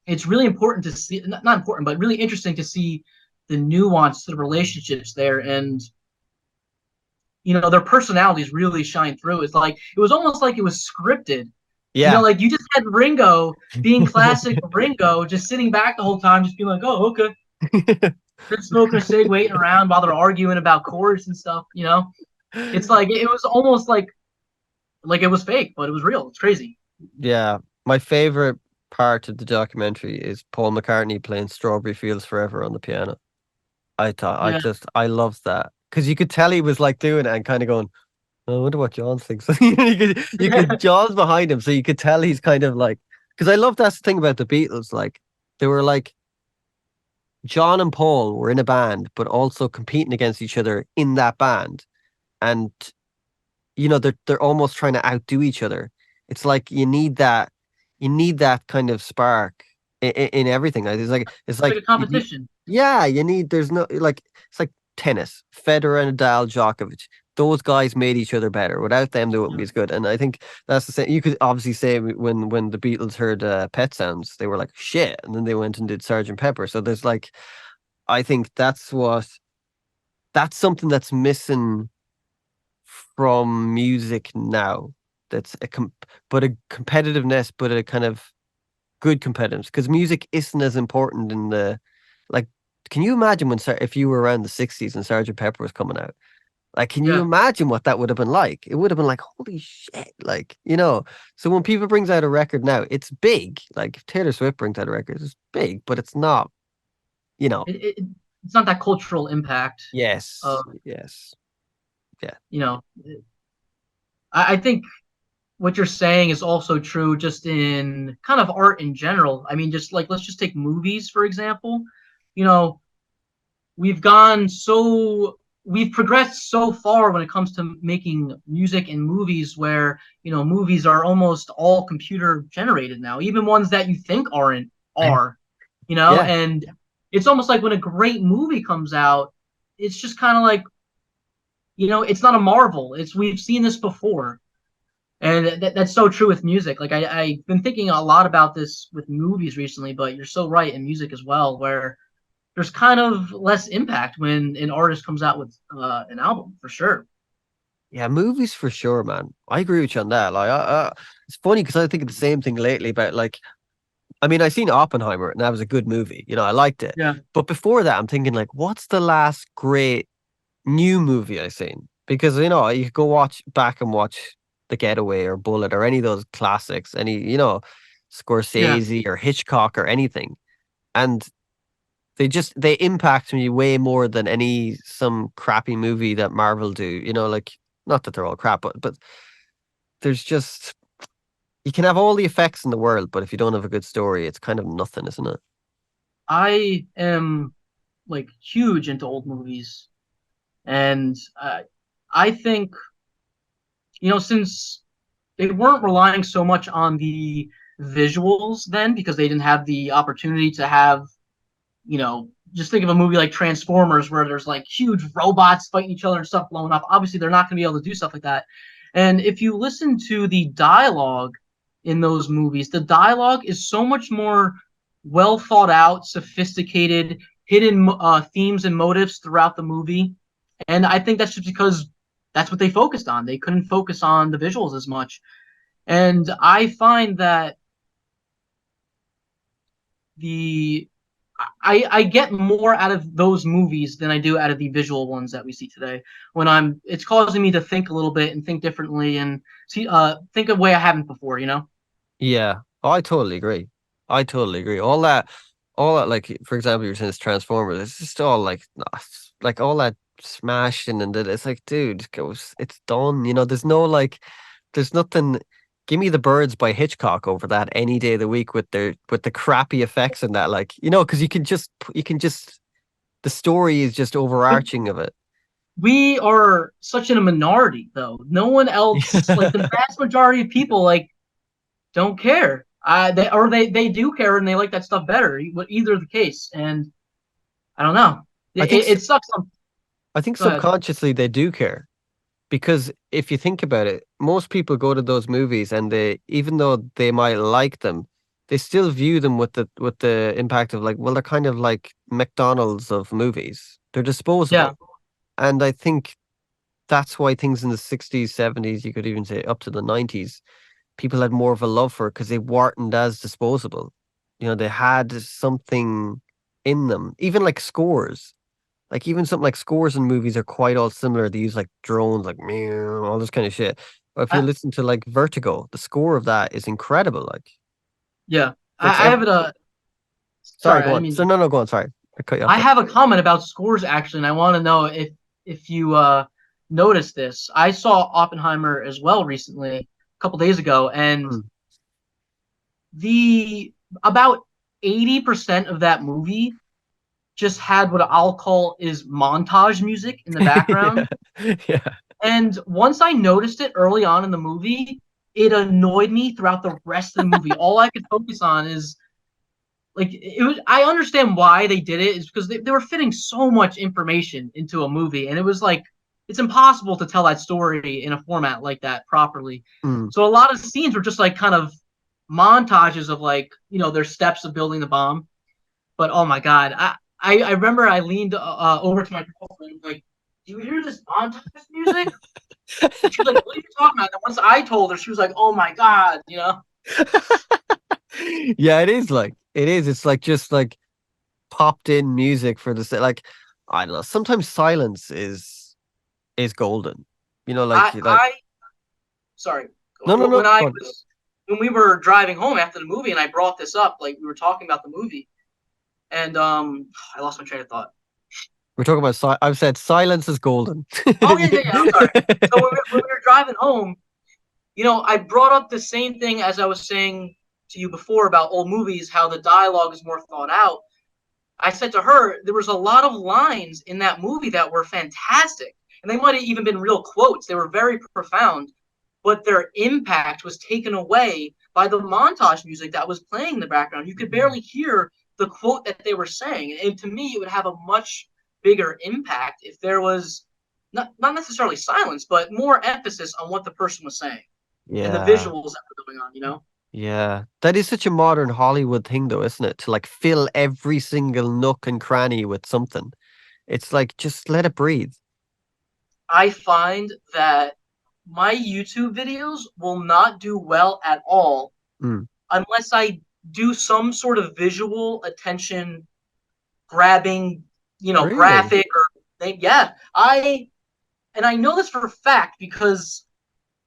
it's really important to see, not important, but really interesting to see the nuance to the relationships there, and their personalities really shine through. It's like it was almost like it was scripted. Yeah. Like you just had Ringo being classic Ringo, just sitting back the whole time, just being like, "Oh, okay." They're smoking a cig, waiting around while they're arguing about chords and stuff. It's like it was almost like it was fake, but it was real. It's crazy. Yeah, my favorite part of the documentary is Paul McCartney playing Strawberry Fields Forever on the piano. Yeah. I loved that because you could tell he was like doing it and kind of going, "Oh, I wonder what John thinks." John's behind him, so you could tell he's kind of like, because I love that's the thing about the Beatles, like they were like John and Paul were in a band, but also competing against each other in that band, and they're almost trying to outdo each other. It's like you need that kind of spark in everything. Like, it's It's like like a competition. yeah, you need there's no like it's like tennis, Federer and Nadal, Djokovic. Those guys made each other better. Without them, they wouldn't Yeah. be as good. And I think that's the same. You could obviously say when the Beatles heard Pet Sounds, they were like shit, and then they went and did Sergeant Pepper. So there's like, I think that's something that's missing from music now. That's but a competitiveness, but a kind of good competitiveness because music isn't as important in the like. Can you imagine if you were around the '60s and Sergeant Pepper was coming out? Like, can you Yeah. imagine what that would have been like? It would have been like, holy shit! Like, So when people brings out a record now, it's big. Like if Taylor Swift brings out a record, it's big, but it's not. You know. It, it, it's not that cultural impact Yes. of Yes. Yeah. you know. I think what you're saying is also true just in kind of art in general. I mean, just like let's just take movies for example. You know, we've gone so we've progressed so far when it comes to making music and movies where movies are almost all computer generated now, even ones that you think aren't are, Yeah. and it's almost like when a great movie comes out, it's just kind of like it's not a marvel, it's we've seen this before. And that's so true with music. Like I've been thinking a lot about this with movies recently, but you're so right in music as well, where there's kind of less impact when an artist comes out with an album, for sure. Yeah, movies for sure, man. I agree with you on that. Like, it's funny because I think of the same thing lately about like, I mean, I seen Oppenheimer and that was a good movie. I liked it. Yeah, But before that, I'm thinking like, what's the last great new movie I seen? Because you could go back and watch The Getaway or Bullet or any of those classics, yeah. Scorsese or Hitchcock or anything, and they impact me way more than some crappy movie that Marvel do. Like not that they're all crap, but there's just you can have all the effects in the world, but if you don't have a good story, it's kind of nothing, isn't it? I am like huge into old movies, and I think since they weren't relying so much on the visuals then because they didn't have the opportunity to have just think of a movie like Transformers where there's like huge robots fighting each other and stuff blowing up. Obviously, they're not going to be able to do stuff like that. And if you listen to the dialogue in those movies, the dialogue is so much more well thought out, sophisticated, hidden themes and motives throughout the movie. And I think that's just because that's what they focused on. They couldn't focus on the visuals as much. And I find that the I get more out of those movies than I do out of the visual ones that we see today. When it's causing me to think a little bit and think differently and see think a way I haven't before. You know? Yeah, oh, I totally agree. I totally agree. All that, like for example, you're saying it's Transformers. It's just all like, like all that smashing and it's like, dude, it's done. You know, there's no like, there's nothing. Give me the Birds by Hitchcock over that any day of the week with the crappy effects and that, like, you know, because you can just the story is just But overarching of it. we are such in a minority, though. No one else, like the vast majority of people, like don't care. They do care and they like that stuff better. Either the case, and I don't know. I It, think it sucks. I think Go ahead. subconsciously they do care. Because if you think about it, most people go to those movies and they, even though they might like them, they still view them with the impact of like, well, they're kind of like McDonald's of movies. They're Yeah, disposable. And I think that's why things in the 60s, 70s, you could even say up to the 90s, people had more of a love for it because they weren't as disposable. You know, they had something in them, even like scores. Like even something like scores in movies are quite all similar. They use like drones, like meow, all this kind of shit. But if you I, listen to like Vertigo, the score of that is incredible. Like yeah. it's like I have it. sorry, Sorry, go I didn't on. mean. So no, no, go on. Sorry, I cut you off I there. have a comment about scores actually, and I want to know if you noticed this. I saw Oppenheimer as well recently, a couple days ago, and Hmm. the about 80% of that movie just had what I'll call is montage music in the Yeah, background. yeah. And once I noticed it early on in the movie, it annoyed me throughout the rest of the movie. All I could focus on is like it was. I understand why they did it is because they were fitting so much information into a movie, and it was like it's impossible to tell that story in a format like that properly. Hmm. So a lot of scenes were just like kind of montages of like their steps of building the bomb. But oh my god, I remember I leaned over to my girlfriend like, "Do you hear this montage music?" And she was like, "What are you talking about?" And once I told her, she was like, "Oh my god, you know." Yeah, it is like it is. It's like just like popped in music for the like I don't know. Sometimes silence is golden. You know, like I sorry no, no, no. when I Go on. was when we were driving home after the movie and I brought this up, like we were talking about the movie, and I lost my train of thought. We're talking about I've said silence is golden. Oh yeah, yeah, yeah. I'm sorry. So when we were driving home, I brought up the same thing as I was saying to you before about old movies, how the dialogue is more thought out. I said to her, there was a lot of lines in that movie that were fantastic, and they might have even been real quotes. They were very profound, but their impact was taken away by the montage music that was playing in the background. You could barely hear the quote that they were saying, and to me, it would have a much bigger impact if there was not necessarily silence, but more emphasis on what the person was saying and the Yeah. visuals that were going on. Yeah. That is such a modern Hollywood thing though, isn't it? To like fill every single nook and cranny with something. It's like just let it breathe. I find that my YouTube videos will not do well at all Mm. unless I do some sort of visual attention grabbing, Really? graphic or thing. Yeah, I know this for a fact because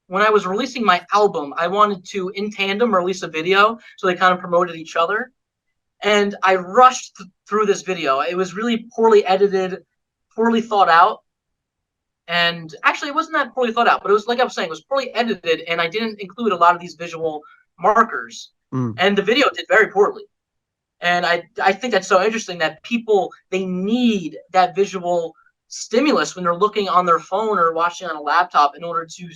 when I was releasing my album, I wanted to in tandem release a video, so they kind of promoted each other. And I rushed through this video. It was really poorly edited, poorly thought out, and actually it wasn't that poorly thought out, but it was like I was saying, it was poorly edited, and I didn't include a lot of these visual markers, Mm. and the video did very poorly. And I think that's so interesting that people they need that visual stimulus when they're looking on their phone or watching on a laptop in order to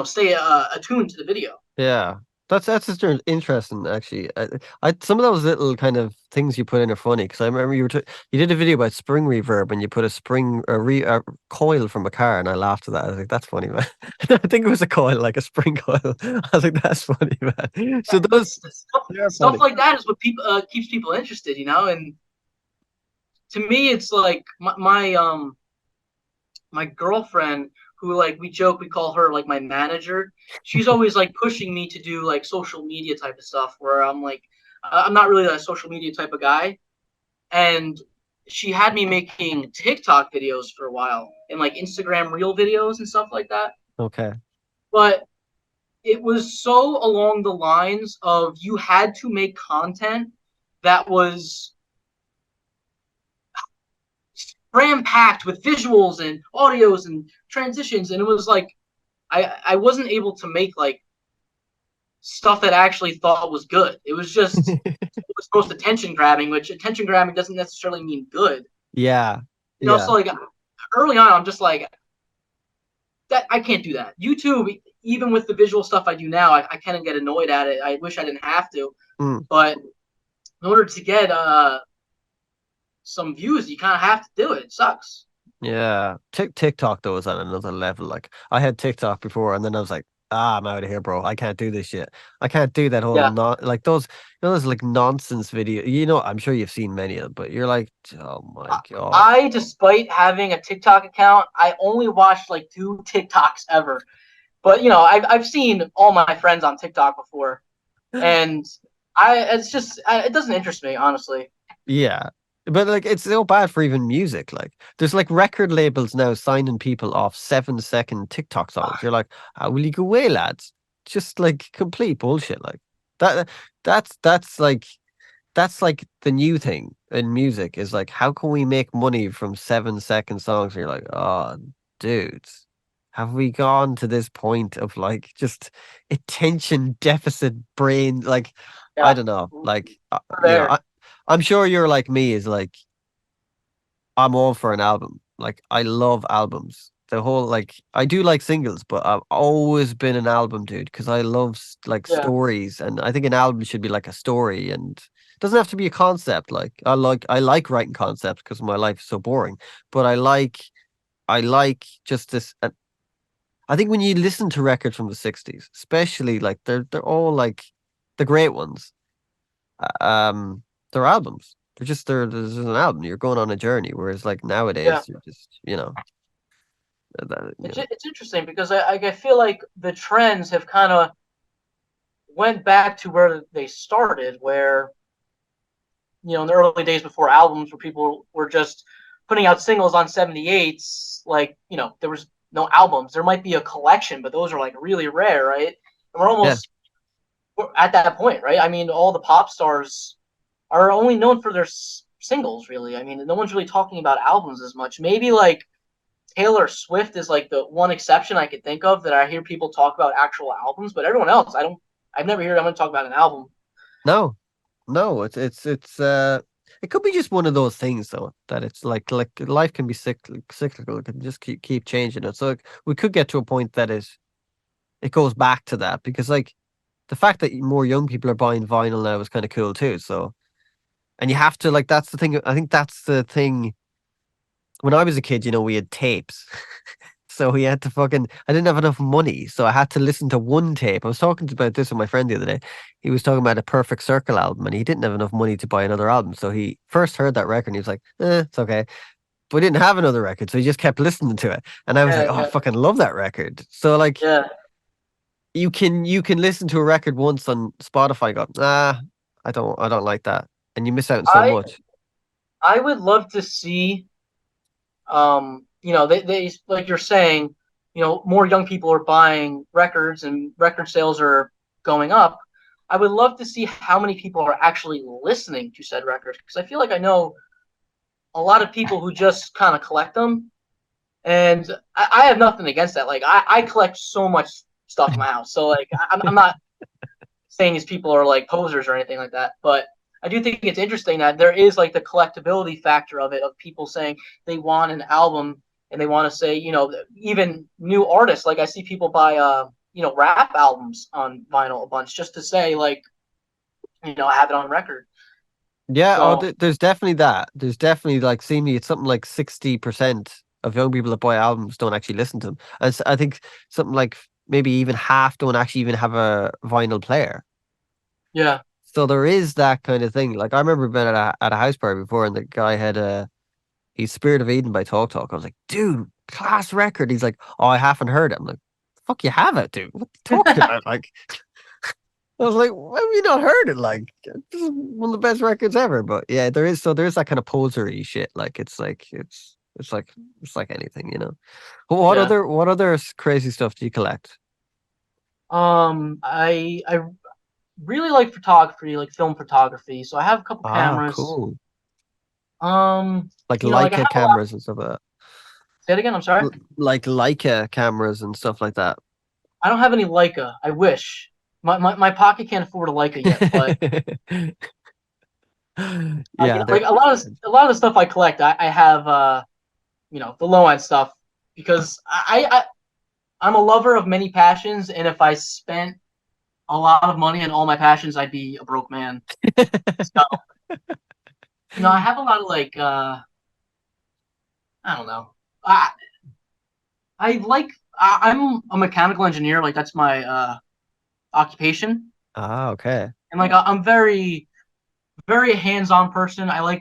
stay attuned to the video. Yeah. That's just interesting, actually. Some of those little kind of things you put in are funny because I remember you did a video about spring reverb and you put a coil from a car, and I laughed at that. I was like, "That's funny, man." I think it was a coil, like a spring coil. I was like, "That's funny, man." So But those they're stuff funny. like that is what people keeps people interested, you know. And to me, it's like my girlfriend, who like we joke, we call her like my manager. She's always like pushing me to do like social media type of stuff where I'm like, I'm not really a social media type of guy. And she had me making TikTok videos for a while and like Instagram reel videos and stuff like that. Okay. But it was so along the lines of you had to make content that was ram packed with visuals and audios and transitions, and it was like I wasn't able to make like stuff that I actually thought was good. It was just it was most attention grabbing, which attention grabbing doesn't necessarily mean good. Yeah. You know, Yeah. so like early on, I'm just like that. I can't do that. YouTube, even with the visual stuff I do now, I kind of get annoyed at it. I wish I didn't have to, Mm. but in order to get some views, you kind of have to do it. It sucks. Yeah. TikTok though is on another level. Like I had TikTok before and then I was like, I'm out of here, bro. I can't do this shit. I can't do that whole Yeah. not like those those like nonsense video. You know, I'm sure you've seen many of them, but you're like, oh my God. Despite having a TikTok account, I only watched like 2 TikToks ever. But you know, I've seen all my friends on TikTok before, and it's just it doesn't interest me honestly. Yeah. But like it's so bad for even music. Like there's like record labels now signing people off 7-second TikTok songs. You're like, how will you go away, lads? Just like complete bullshit. Like that that's like the new thing in music is like how can we make money from 7-second songs? And you're like, oh dudes, have we gone to this point of like just attention deficit brain like I Yeah, don't know. we're Like there. I'm sure you're like me is like I'm all for an album. Like I love albums. The whole like I do like singles, but I've always been an album dude because I love like Yeah, stories, and I think an album should be like a story, and it doesn't have to be a concept. Like I like writing concepts because my life is so boring, but I like just this. I think when you listen to records from the '60s, especially like they're all like the great ones. Um, they're albums. There's an album. You're going on a journey. Whereas like yeah. nowadays, you're just It's interesting because I feel like the trends have kind of went back to where they started, where you know in the early days before albums, where people were just putting out singles on 78s. Like you know there was no albums. There might be a collection, but those are like really rare, right? And we're yeah. almost at that point, right? I mean, all the pop stars are only known for their singles, really. I mean, no one's really talking about albums as much. Maybe like Taylor Swift is like the one exception I could think of that I hear people talk about actual albums, but everyone else, I don't. I've never heard anyone talk about an album. No, no. It's it could be just one of those things though that it's like life can be cyclical. It can just keep changing it. So like, we could get to a point that it goes back to that because like the fact that more young people are buying vinyl now is kind of cool too. So and you have to like that's the thing. I think that's the thing. When I was a kid, we had tapes. So we had to fucking, I didn't have enough money. So I had to listen to one tape. I was talking about this with my friend the other day. He was talking about a Perfect Circle album and he didn't have enough money to buy another album. So he first heard that record and he was like, it's okay. But he didn't have another record. So he just kept listening to it. And I was like, Yeah, oh, I yeah, fucking love that record. So like yeah. you can listen to a record once on Spotify and go, I don't like that. And you miss out on so I much. I would love to see, you know, they like you're saying, you know, more young people are buying records and record sales are going up. I would love to see how many people are actually listening to said records because I feel like I know a lot of people who just kind of collect them. And I have nothing against that. Like I collect so much stuff in my house. So like I'm not saying these people are like posers or anything like that, but I do think it's interesting that there is like the collectability factor of it, of people saying they want an album and they want to say, you know, even new artists. Like I see people buy rap albums on vinyl a bunch just to say like, I have it on record. Yeah, So there's definitely that. There's definitely like seemingly it's something like 60% of young people that buy albums don't actually listen to them. And I think something like maybe even half don't actually even have a vinyl player. yeah, So there is that kind of thing. Like I remember being at a house party before, and the guy had he's Spirit of Eden by Talk Talk. I was like, dude, class record. He's like, oh, I haven't heard it. I'm like, fuck, you have it, dude. What are you talking about? Like, I was like, why have you not heard it? Like, this is one of the best records ever. But yeah, there is that kind of posery shit. Like, it's like anything, you know. But yeah. what other crazy stuff do you collect? I really like photography, like film photography. So I have a couple Ah, cameras. cool. Um, Like like I Leica have a lot. cameras and stuff like that. Say it again. I'm sorry. Like Leica cameras and stuff like that. I don't have any Leica. I wish. My pocket can't afford a Leica yet, but Yeah, like a lot of the stuff I collect, I have the low end stuff because I'm a lover of many passions, and if I spent a lot of money on all my passions, I'd be a broke man. So I have a lot of like I don't know. I I like I'm a mechanical engineer, like that's my occupation, Ah, okay. and like I'm very very hands on person. I like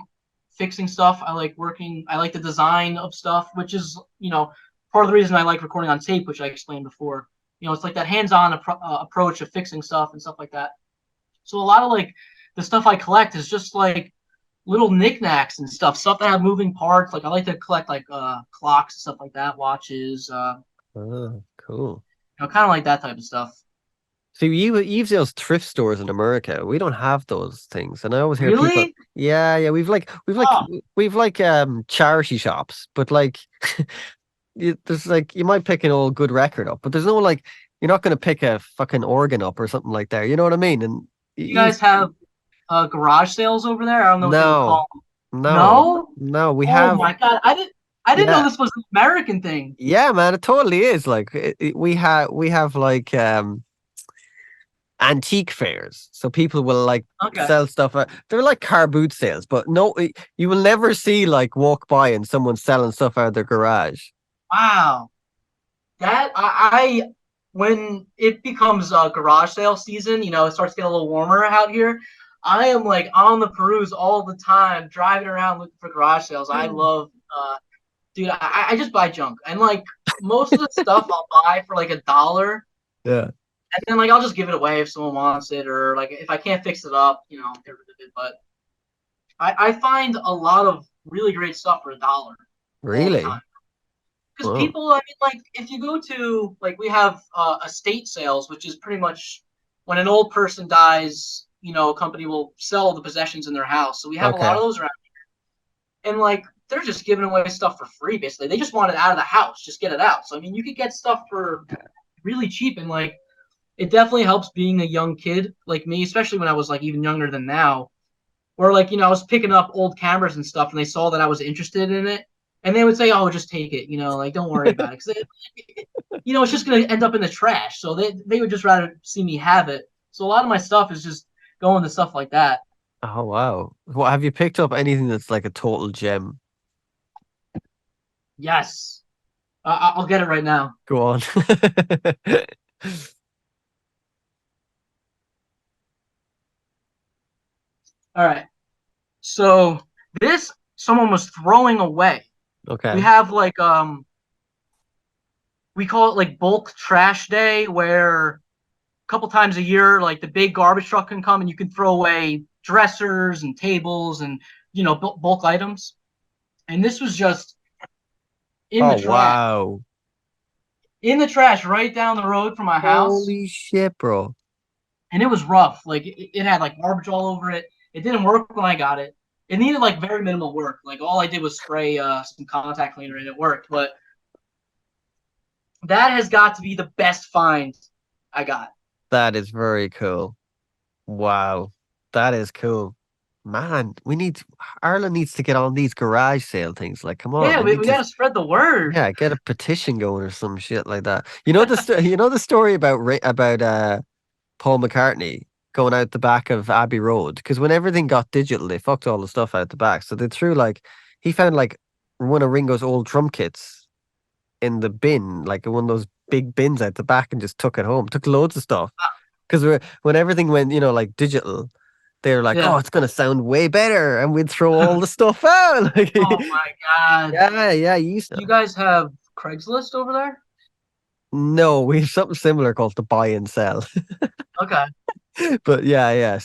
fixing stuff. I like working. I like the design of stuff, which is part of the reason I like recording on tape, which I explained before. It's like that hands on approach of fixing stuff and stuff like that. So a lot of like the stuff I collect is just like little knickknacks and stuff that have moving parts. Like I like to collect like clocks and stuff like that, watches, Oh, cool. kind of like that type of stuff. See, you've those thrift stores in America. We don't have those things, and I always hear people. Really? Yeah, yeah, Oh, we've like charity shops, but like there's like you might pick an old good record up, but there's no like you're not going to pick a fucking organ up or something like that. You know what I mean? And you you guys have garage sales over there? I don't know what they would no, call them. no, No? no. We Oh have my God. I didn't know yeah, this was an American thing. yeah, man. It totally is. Like we have like antique fairs. So people will like Okay. sell stuff. They're like car boot sales, but no, you will never see like walk by and someone selling stuff out of their garage. Wow. That when it becomes garage sale season, it starts getting a little warmer out here. I am like on the peruse all the time, driving around looking for garage sales. I love, dude. I just buy junk, and like most of the stuff I'll buy for like $1, Yeah. and then like I'll just give it away if someone wants it, or like if I can't fix it up, I'll get rid of it. But I find a lot of really great stuff for $1 all the time. Really? Because Oh, people, I mean, like if you go to like we have estate sales, which is pretty much when an old person dies, a company will sell the possessions in their house. So we have a lot okay. of those around, and like they're just giving away stuff for free. Basically, they just want it out of the house, just get it out. So I mean, you could get stuff for really cheap, and like it definitely helps being a young kid like me, especially when I was like even younger than now. Or like I was picking up old cameras and stuff, and they saw that I was interested in it, and they would say, "Oh, just take it, like don't worry about it," because it's just gonna end up in the trash. So they would just rather see me have it. So a lot of my stuff is just going to stuff like that. Oh wow. What have you picked up anything that's like a total gem? Yes, I'll get it right now. Go on. All right. So this someone was throwing away. We Okay. have like we call it like bulk trash day where a couple times a year like the big garbage truck can come and you can throw away dressers and tables and bulk items. And this was just in the Oh trash. wow. In the trash right down the road from my house. Holy shit, bro. And it was rough. Like it had like garbage all over it. It didn't work when I got it. It needed like very minimal work. Like all I did was spray some contact cleaner and it worked. But that has got to be the best find I got. That is very cool. Wow. That is cool. Man, Ireland needs to get on these garage sale things. Like, come on, Yeah, we we, need we to, got to spread the word. yeah, get a petition going or some shit like that. You know you know the story about Paul McCartney going out the back of Abbey Road because when everything got digital, they fucked all the stuff out the back. So they threw like he found like one of Ringo's old drum kits in the bin, like one of those big bins out the back, and just took it home. Took loads of stuff because when everything went, like digital, they're like, oh, Yeah. it's gonna sound way better, and we'd throw all the stuff out. Like, Oh my God. yeah, you used You to. guys have Craigslist over there? No, we have something similar called the buy and sell. Okay. But yeah,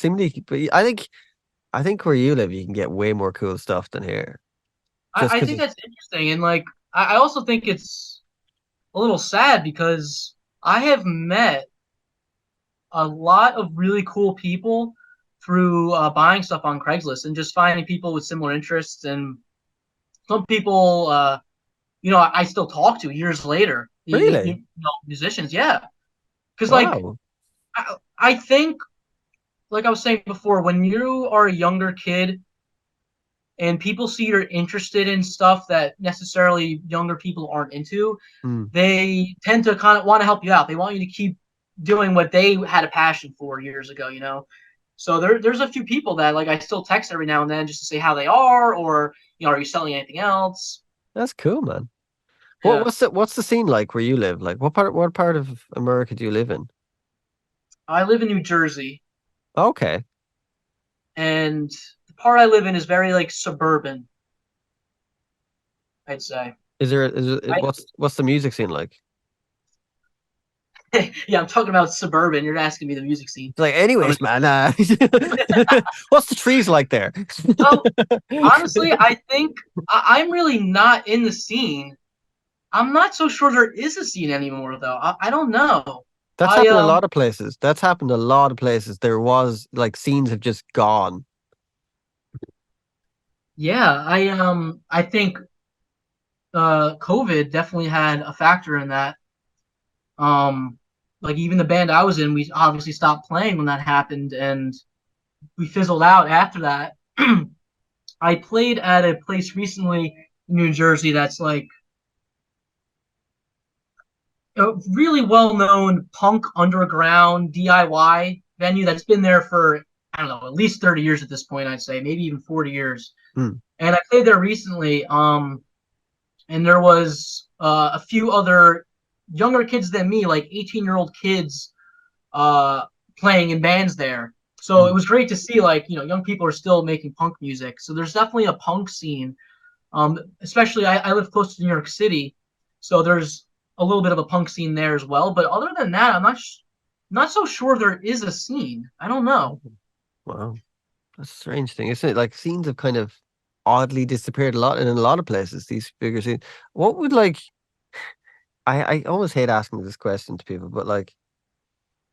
but I think where you live, you can get way more cool stuff than here. Just I because think that's interesting. And like, I also think it's a little sad because I have met a lot of really cool people through buying stuff on Craigslist and just finding people with similar interests. And some people, I still talk to years later. really, Musicians, yeah. Because like, wow. I think, like I was saying before, when you are a younger kid and people see you're interested in stuff that necessarily younger people aren't into, Hmm. they tend to kind of want to help you out. They want you to keep doing what they had a passion for years ago. So there's a few people that like I still text every now and then just to say how they are, or are you selling anything else? That's cool, man. What Yeah, what's the scene like where you live? Like, what part of America do you live in? I live in New Jersey, Okay, and the part I live in is very like suburban, I'd say. is what's the music scene like? Yeah, I'm talking about suburban. You're asking me the music scene. It's like, Um, anyways, man. What's the trees like there? well, honestly, I think I'm really not in the scene. I'm not so sure there is a scene anymore, though. I don't know. That's I happened a lot of places. That's happened a lot of places. There was like scenes have just gone. Yeah, I think COVID definitely had a factor in that. Um, like even the band I was in, we obviously stopped playing when that happened, and we fizzled out after that. I played at a place recently in New Jersey that's like a really well-known punk underground DIY venue that's been there for I don't know at least 30 years at this point. I'd say maybe even 40 years. Hmm. And I played there recently. And there was a few other younger kids than me, like 18-year-old kids, uh, playing in bands there. So it Hmm. was great to see like young people are still making punk music. So there's definitely a punk scene. Especially I live close to New York City, so there's a little bit of a punk scene there as well. But other than that, I'm not so sure there is a scene. I don't know. Wow, that's a strange thing, isn't it? Like scenes have kind of oddly disappeared a lot in a lot of places. These bigger scenes. What would like I always hate asking this question to people, but like,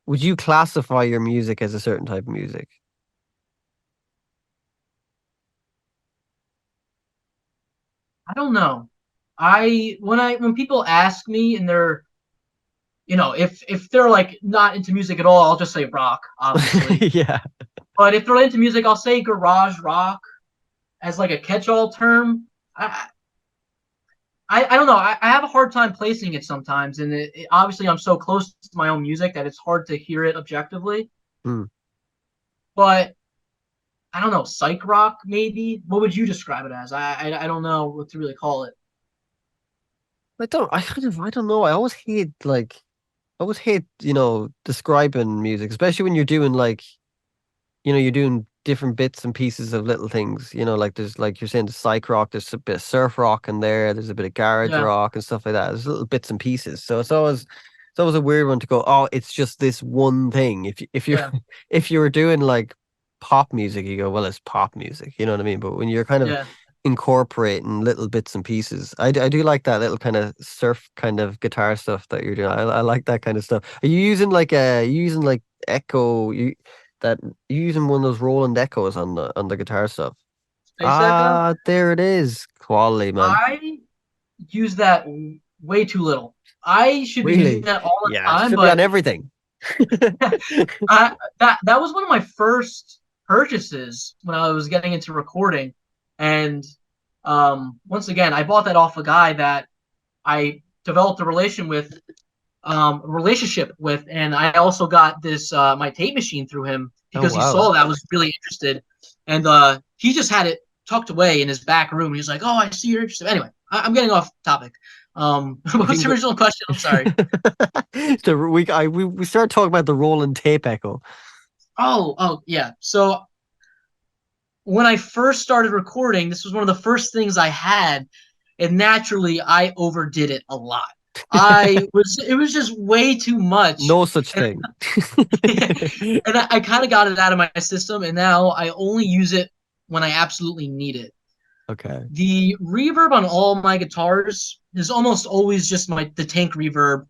would you classify your music as a certain type of music? I don't know. When people ask me and they're if they're like not into music at all, I'll just say rock, obviously. Yeah. But if they're into music, I'll say garage rock as like a catch-all term. I I don't know. I have a hard time placing it sometimes, and obviously I'm so close to my own music that it's hard to hear it objectively. Hmm. But I don't know, psych rock maybe. What would you describe it as? I don't know what to really call it. I don't know. I always hate, describing music, especially when you're doing like, you're doing different bits and pieces of little things, like there's like you're saying the psych rock, there's a bit of surf rock in there, there's a bit of garage Yeah, rock and stuff like that. There's little bits and pieces. So it's always a weird one to go, oh, it's just this one thing. If you're yeah, if you were doing like pop music, you go, well, it's pop music, you know what I mean? But when you're kind of yeah. incorporating little bits and pieces, I do like that little kind of surf kind of guitar stuff that you're doing. I like that kind of stuff. Are you using like echo you using one of those Roland Echoes on the guitar stuff? Space Echo. Ah, there it is. Quality, man. I use that way too little. I should be using Really? that all the Yeah, it time, should be on but everything. that was one of my first. purchases when I was getting into recording, and once again, I bought that off a guy that I developed a relationship with, and I also got this my tape machine through him Oh because he wow. saw that I was really interested, and he just had it tucked away in his back room. He was like, "Oh, I see you're interested." Anyway, I'm getting off topic. You What's can the go. original question? I'm sorry. We started talking about the Roland tape echo. Oh, yeah. So when I first started recording, this was one of the first things I had, and naturally I overdid it a lot. It was just way too much, No such and thing. and I kind of got it out of my system, and now I only use it when I absolutely need it. Okay. The reverb on all my guitars is almost always just the tank reverb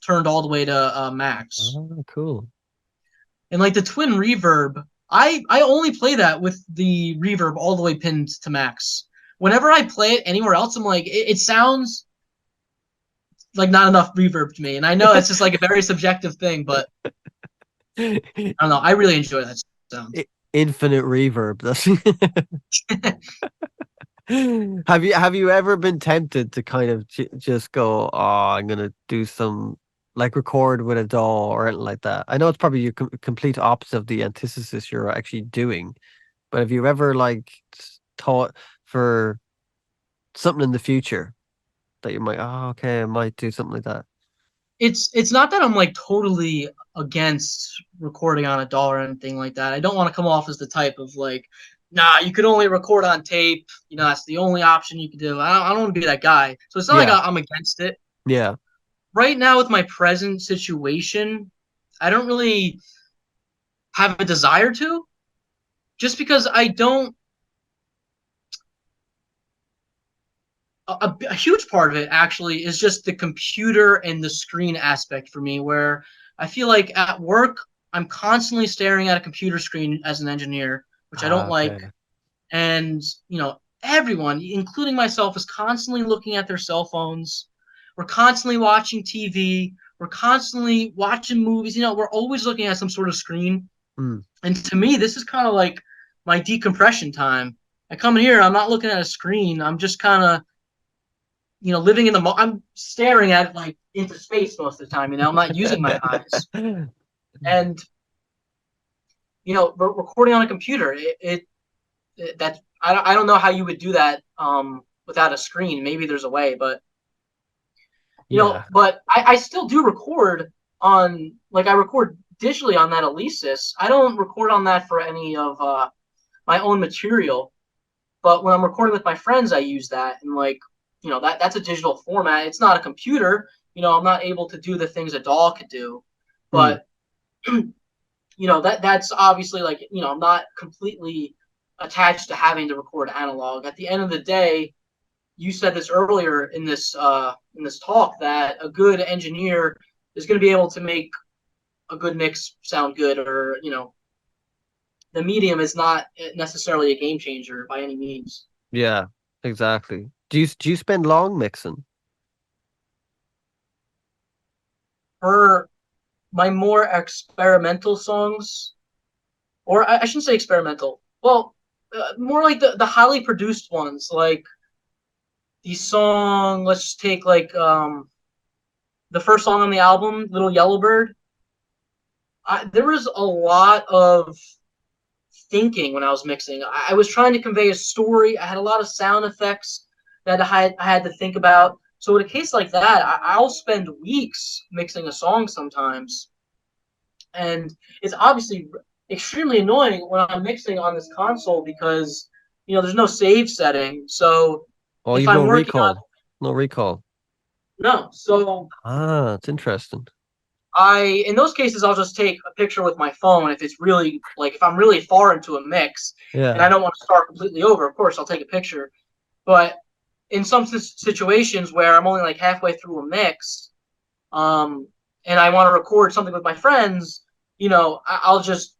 turned all the way to max. Oh, cool. And like the twin reverb, I only play that with the reverb all the way pinned to max. Whenever I play it anywhere else, I'm like, it sounds like not enough reverb to me. And I know it's just like a very subjective thing, but I don't know. I really enjoy that sound. Infinite reverb. That's have you ever been tempted to kind of just go, oh, I'm gonna do some like record with a DAW or anything like that? I know it's probably your complete opposite of the antithesis you're actually doing, but have you ever like thought for something in the future that you might, oh, okay, I might do something like that? It's not that I'm like totally against recording on a DAW or anything like that. I don't want to come off as the type of like, nah, you could only record on tape. You know, that's the only option you could do. I don't want to be that guy. So it's not like Yeah, I'm against it. yeah, Right now, with my present situation, I don't really have a desire to, just because I don't. A huge part of it actually is just the computer and the screen aspect for me, where I feel like at work I'm constantly staring at a computer screen as an engineer, which I don't like. okay, And everyone, including myself, is constantly looking at their cell phones. We're constantly watching TV. We're constantly watching movies. We're always looking at some sort of screen. mm. And to me, this is kind of like my decompression time. I come in here, I'm not looking at a screen. I'm just kind of living in I'm staring at it like into space most of the time. I'm not using my eyes, and recording on a computer, that I don't know how you would do that without a screen. Maybe there's a way, but Yeah. but I still do record on, like, I record digitally on that Alesis. I don't record on that for any of my own material, but when I'm recording with my friends, I use that, and like, that's a digital format. It's not a computer. I'm not able to do the things a DAW could do, Mm. but that's obviously, like, I'm not completely attached to having to record analog. At the end of the day, you said this earlier in this talk, that a good engineer is going to be able to make a good mix sound good, or the medium is not necessarily a game changer by any means. Yeah, exactly. Do you spend long mixing? For my more experimental songs, or I shouldn't say experimental, well, more like the highly produced ones, like the song, let's just take like the first song on the album, Little Yellow Bird. There was a lot of thinking when I was mixing. I was trying to convey a story. I had a lot of sound effects that I had to think about. So in a case like that, I'll spend weeks mixing a song sometimes, and it's obviously extremely annoying when I'm mixing on this console, because there's no save setting. So Oh, if you've no I'm working on recall. No recall. no, so Ah, it's interesting. in those cases, I'll just take a picture with my phone. If it's really, like, if I'm really far into a mix and I Yeah. don't want to start completely over, of course I'll take a picture. But in some situations where I'm only like halfway through a mix, um, and I want to record something with my friends, I'll just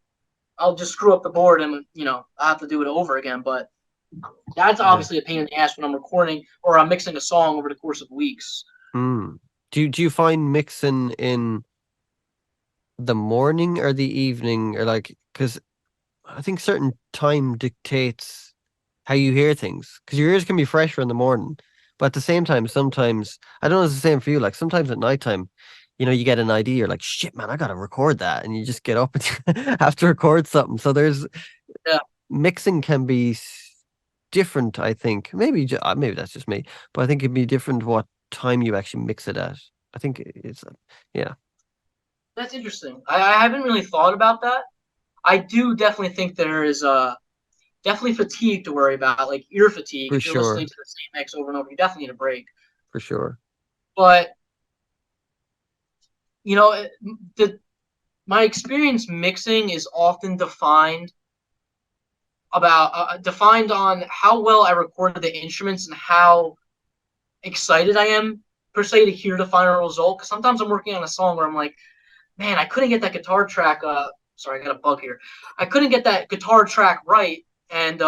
screw up the board, and I have to do it over again. But that's Yeah. obviously a pain in the ass when I'm recording or I'm mixing a song over the course of weeks. Mm. Do you find mixing in the morning or the evening, or like, because I think certain time dictates how you hear things because your ears can be fresher in the morning, but at the same time, sometimes I don't know. It's the same for you. Like sometimes at nighttime, you get an idea. You're like, shit, man, I gotta record that, and you just get up and have to record something. So there's Yeah, mixing can be different. I think maybe that's just me, but I think it'd be different what time you actually mix it at. I think it's yeah, that's interesting. I haven't really thought about that. I do definitely think there is definitely fatigue to worry about, like ear fatigue. for If you're listening sure, to the same mix over and over, you definitely need a break. for sure. But you know, the my experience mixing is often defined on how well I recorded the instruments and how excited I am per se to hear the final result. Because sometimes I'm working on a song where I'm like, man, I couldn't get that guitar track. Sorry, I got a bug here. I couldn't get that guitar track right, and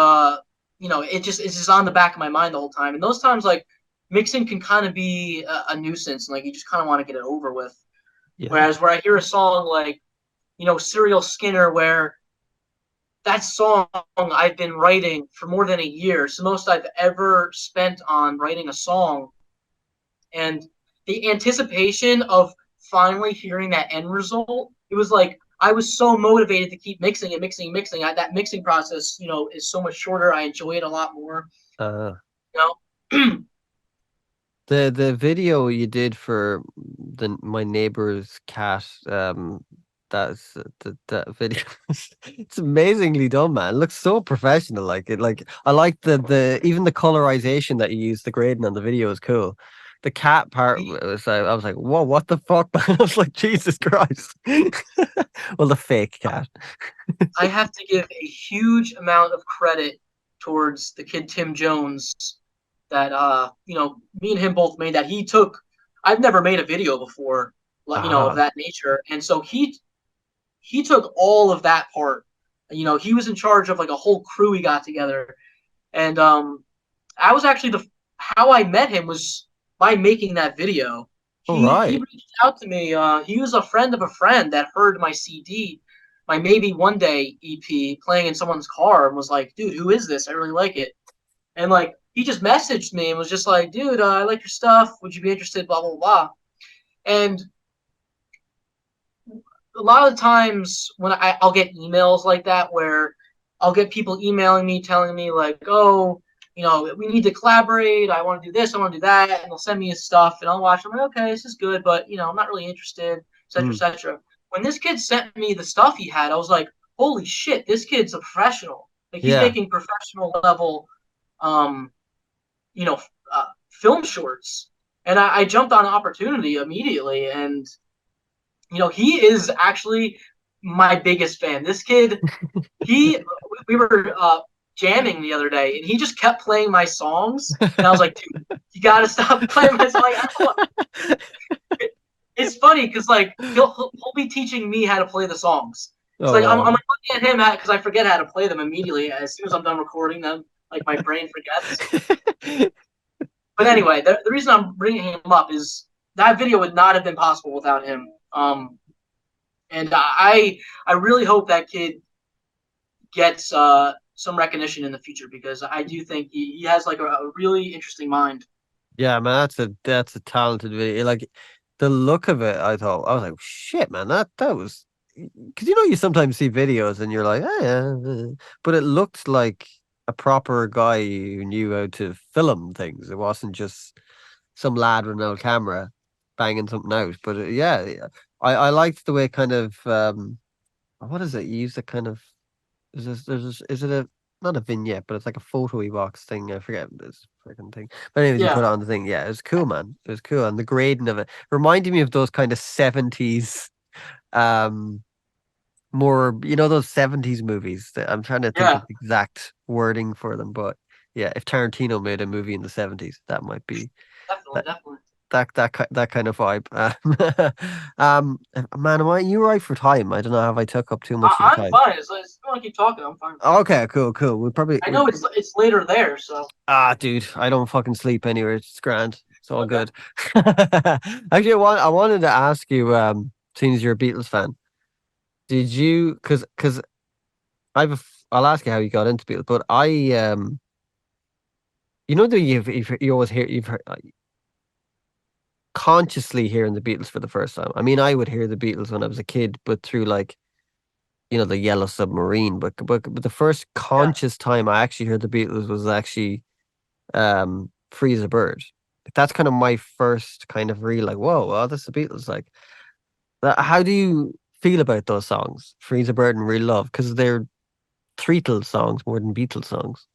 it's just on the back of my mind the whole time. And those times, like mixing can kind of be a nuisance, and like you just kind of want to get it over with. Yeah. Whereas where I hear a song like Serial Skinner, where that song I've been writing for more than a year. It's the most I've ever spent on writing a song. And the anticipation of finally hearing that end result, it was like I was so motivated to keep mixing and mixing and mixing. That mixing process, is so much shorter. I enjoy it a lot more. Uh, You know, the video you did for the my neighbor's cat, that's that video. It's amazingly done, man. It looks so professional. Like I like the even the colorization that you use, the grading on the video is cool. The cat part the was I was like, whoa, what the fuck, man? I was like, Jesus Christ. Well, the fake cat. I have to give a huge amount of credit towards the kid Tim Jones that me and him both made that. I've never made a video before, like of Ah, that nature, and so he took all of that part. He was in charge of like a whole crew he got together, and I was actually the how I met him was by making that video. all He right. reached out to me. He was a friend of a friend that heard my CD, my Maybe One Day EP, playing in someone's car, and was like, "Dude, who is this? I really like it." And like he just messaged me and was just like, "Dude, I like your stuff. Would you be interested?" Blah blah blah. And a lot of the times when I'll get emails like that where I'll get people emailing me telling me like, oh, we need to collaborate. I want to do this. I want to do that. And they'll send me stuff and I'll watch. I'm like, okay, this is good, but I'm not really interested, et cetera, et Mm, cetera. When this kid sent me the stuff he had, I was like, holy shit, this kid's a professional. Like he's yeah. making professional level, um, you know, film shorts. And I jumped on the opportunity immediately, and he is actually my biggest fan. This kid, he we were jamming the other day, and he just kept playing my songs, and I was like, dude, you gotta stop playing my songs. Like, I don't know. It's funny because like he'll be teaching me how to play the songs. It's Oh like I'm wow. like looking at him because I forget how to play them immediately as soon as I'm done recording them. Like my brain forgets. But anyway, the reason I'm bringing him up is that video would not have been possible without him. And I really hope that kid gets some recognition in the future because I do think he has like a really interesting mind. Yeah, man, that's a talented video. Like the look of it, I was like, shit, man, that was because you sometimes see videos and you're like, oh, yeah, but it looked like a proper guy who knew how to film things. It wasn't just some lad with an old camera banging something out. But yeah, I liked the way kind of what is it? You use a kind of is it a not a vignette, but it's like a photo box thing. I forget this freaking thing. But anyways, you Yeah, put it on the thing. Yeah, it was cool, man. It was cool, and the grading of it reminded me of those kind of 70s, um, more those 70s movies. I'm trying to think yeah, of the exact wording for them, but yeah, if Tarantino made a movie in the 70s, that might be definitely, that definitely. that kind of vibe. Man, you right for time? I don't know. Have I took up too much of your I'm time? fine. As you want to keep talking, I'm fine. Okay, cool, cool. I know it's later there, so Dude, I don't fucking sleep anywhere. It's grand. It's all okay. good. Actually, I wanted to ask you, seeing as you're a Beatles fan, did you, because I'll ask you how you got into Beatles, but you know that you always hear you've heard, consciously hearing the Beatles for the first time. I mean, I would hear the Beatles when I was a kid, but through like the Yellow Submarine. But the first Yeah. conscious time I actually heard the Beatles was actually Free as a Bird. That's kind of my first kind of real like, whoa, well, that's the Beatles. Like, how do you feel about those songs, Free as a Bird and Real Love? Because they're Treatle songs more than Beatles songs.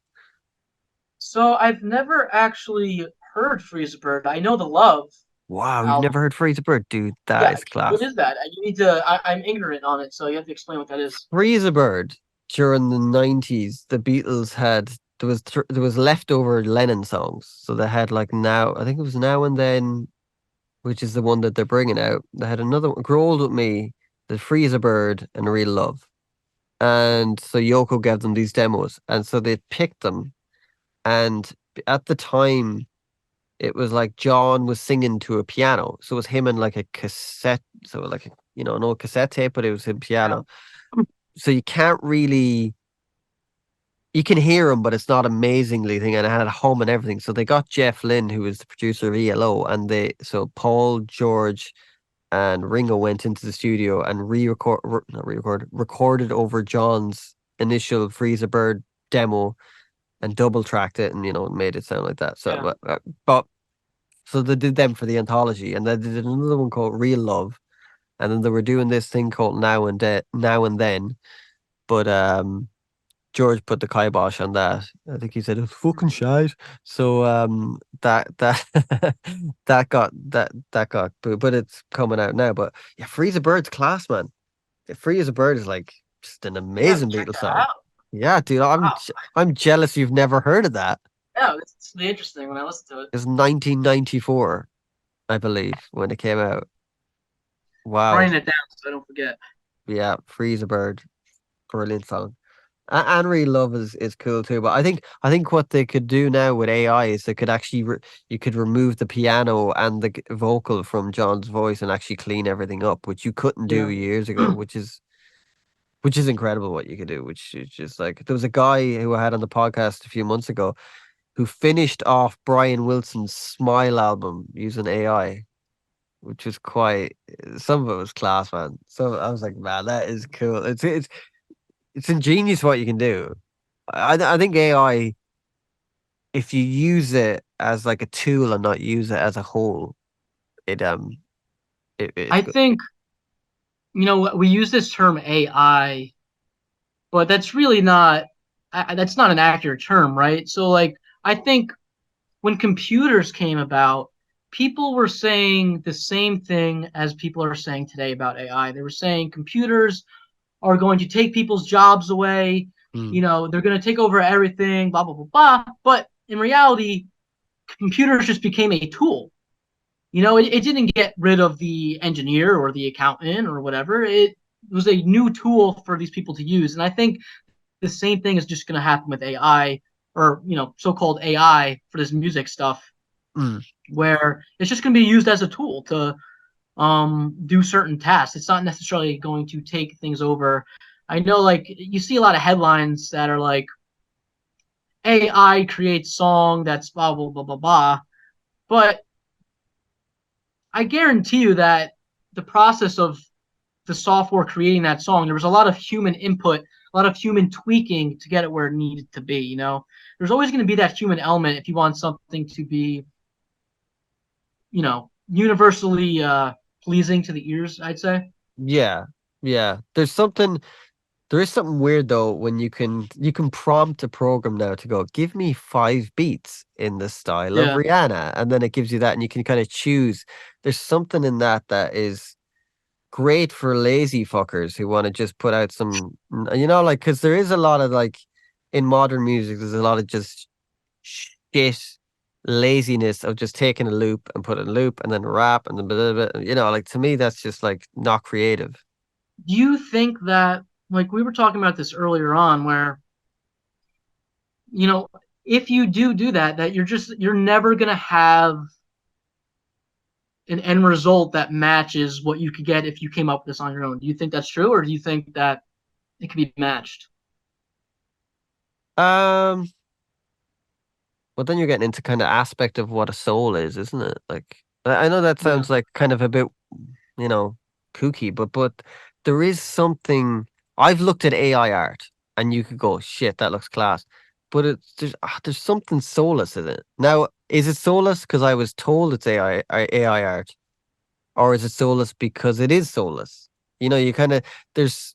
So I've never actually heard Freeze Bird. I know the Love Wow, you've album. never heard Free as a Bird, dude? That Yeah, is what class. is that? You need to. I'm ignorant on it, so you have to explain what that is. Free as a Bird during the 90s, the Beatles had there was leftover Lennon songs. So they had like now, I think it was Now and Then, which is the one that they're bringing out. They had another one, Grow Old With Me, The Free as a Bird, and Real Love. And so Yoko gave them these demos. And so they picked them. And at the time, it was like John was singing to a piano. So it was him and like a cassette. So like, an old cassette tape, but it was him Yeah, piano. So you can't really you can hear him, but it's not amazingly thing, and it had a hum and everything. So they got Jeff Lynne, who was the producer of ELO, and so Paul, George, and Ringo went into the studio and not re-record, recorded over John's initial Freeze a Bird demo and double tracked it, and made it sound like that. So, yeah. but so they did them for the anthology, and then they did another one called Real Love, and then they were doing this thing called Now and Then, but George put the kibosh on that. I think he said it's fucking shite. So that that got but it's coming out now. But yeah, Free as a Bird's class, man. Free as a Bird is like just an You have to amazing check Beatles that song. out. Yeah, dude, Wow. I'm jealous you've never heard of that. Yeah, it's really interesting when I listen to it. It's 1994, I believe, when it came out. I'm Wow. writing it down so I don't forget. Yeah, Free as a Bird. Brilliant song. And Real Love is cool too, but I think what they could do now with AI is they could actually you could remove the piano and the vocal from John's voice and actually clean everything up, which you couldn't do Yeah. years ago, which is incredible what you could do. Which is just like there was a guy who I had on the podcast a few months ago who finished off Brian Wilson's Smile album using AI, which was quite some of it was class, man. So I was like, man, that is cool. It's ingenious what you can do. I think AI, if you use it as like a tool and not use it as a whole, it it's I good. think we use this term AI, but that's really not. That's not an accurate term, right? So like, I think when computers came about, people were saying the same thing as people are saying today about AI. They were saying computers are going to take people's jobs away. Mm. They're going to take over everything, blah, blah, blah, blah. But in reality, computers just became a tool. It didn't get rid of the engineer or the accountant or whatever. It was a new tool for these people to use. And I think the same thing is just going to happen with AI or, so-called AI for this music stuff, Mm. where it's just going to be used as a tool to do certain tasks. It's not necessarily going to take things over. I know, like, you see a lot of headlines that are like AI creates song that's blah blah blah blah blah, but I guarantee you that the process of the software creating that song, there was a lot of human input, a lot of human tweaking to get it where it needed to be. There's always going to be that human element if you want something to be, universally pleasing to the ears, I'd say. Yeah, yeah. There is something weird though when you can prompt a program now to go give me 5 beats in the style of Yeah. Rihanna, and then it gives you that, and you can kind of choose. There's something in that is great for lazy fuckers who want to just put out some, like, because there is a lot of like in modern music, there's a lot of just shit laziness of just taking a loop and put it in a loop and then rap and then blah, blah, blah. Like to me, that's just like not creative. Do you think that, like we were talking about this earlier on, where you know if you do that you're never going to have an end result that matches what you could get if you came up with this on your own? Do you think that's true, or do you think that it could be matched? Um, well, then you're getting into kind of aspect of what a soul is, isn't it? Like, I know that Yeah. sounds like kind of a bit, you know, kooky, but there is something. I've looked at AI art, and you could go, shit, that looks class, but there's something soulless in it. Now, is it soulless because I was told it's AI art, or is it soulless because it is soulless? You kind of there's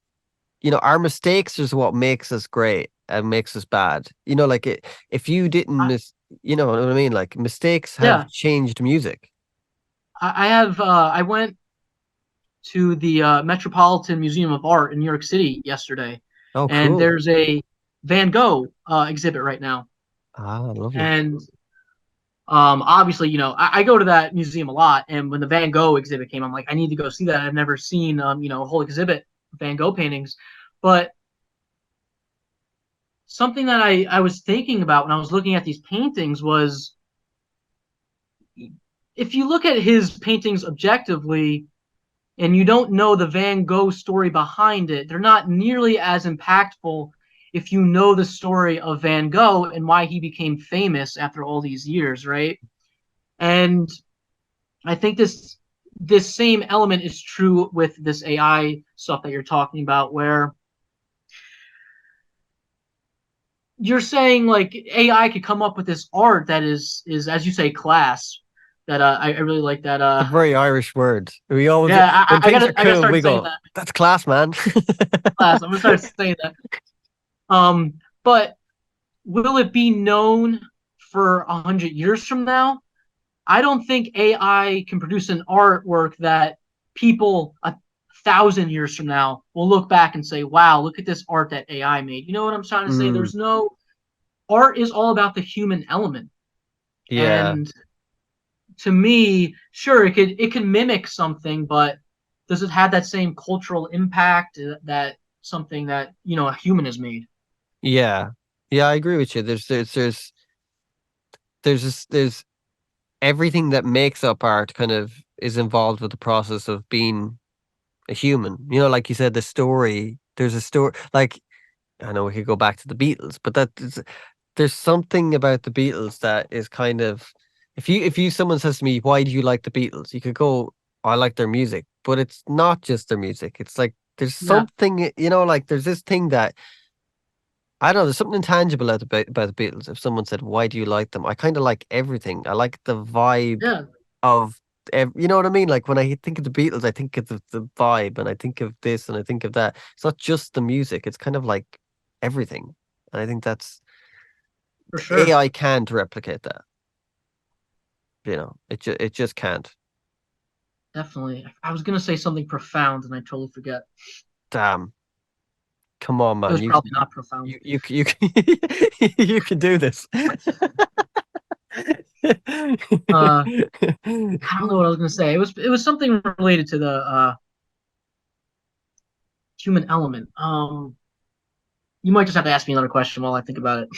our mistakes is what makes us great and makes us bad. Like if you didn't I, miss, you know what I mean? Like mistakes have yeah. changed music. I have. I went to the Metropolitan Museum of Art in New York City yesterday, Oh, and cool. there's a Van Gogh exhibit right now. Ah, lovely. And obviously, I go to that museum a lot, and when the Van Gogh exhibit came, I'm like, I need to go see that. I've never seen, a whole exhibit of Van Gogh paintings, but something that I was thinking about when I was looking at these paintings was, if you look at his paintings objectively, and you don't know the Van Gogh story behind it, they're not nearly as impactful if you know the story of Van Gogh and why he became famous after all these years, right? And I think this same element is true with this AI stuff that you're talking about, where you're saying like AI could come up with this art that is as you say class. That I really like that. It's a very Irish word. We always, Yeah, when things are I gotta cool, we start saying go, that. "That's class, man." Class. I'm gonna start saying that. But will it be known for 100 years from now? I don't think AI can produce an artwork that people 1,000 years from now will look back and say, "Wow, look at this art that AI made." You know what I'm trying to say? Mm, There's no art is all about the human element, yeah, and to me, sure, it can mimic something, but does it have that same cultural impact that something that a human has made? yeah, yeah. I agree with you. There's everything that makes up art kind of is involved with the process of being a human. Like you said, the story. There's a story. Like I know we could go back to the Beatles, but there's something about the Beatles that is kind of if someone says to me, "Why do you like the Beatles?" You could go, "I like their music," but it's not just their music. It's like there's Yeah, something, like there's this thing that I don't know. There's something intangible about the Beatles. If someone said, "Why do you like them?" I kind of like everything. I like the vibe yeah, of, you know what I mean? Like when I think of the Beatles, I think of the vibe, and I think of this, and I think of that. It's not just the music. It's kind of like everything, and I think that's for sure. AI can't replicate that. It just can't. Definitely. I was gonna say something profound and I totally forget. Damn, come on, It man. was probably not profound. You you can do this. Uh, I don't know what I was gonna say. It was something related to the human element. You might just have to ask me another question while I think about it.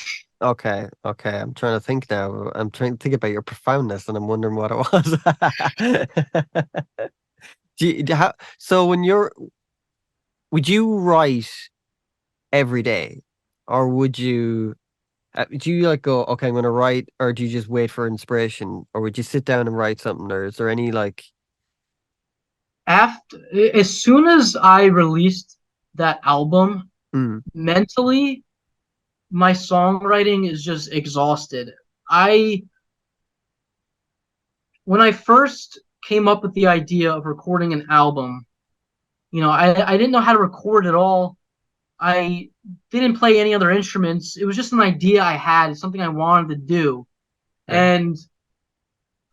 Okay, okay. I'm trying to think now. I'm trying to think about your profoundness, and I'm wondering what it was. So would you write every day, or would you? Do you like go, okay, I'm gonna write, or do you just wait for inspiration, or would you sit down and write something, or is there any like, After as soon as I released that album, mm, mentally my songwriting is just exhausted. I When I first came up with the idea of recording an album, I didn't know how to record at all. I didn't play any other instruments. It was just an idea I had. It's something I wanted to do. yeah, And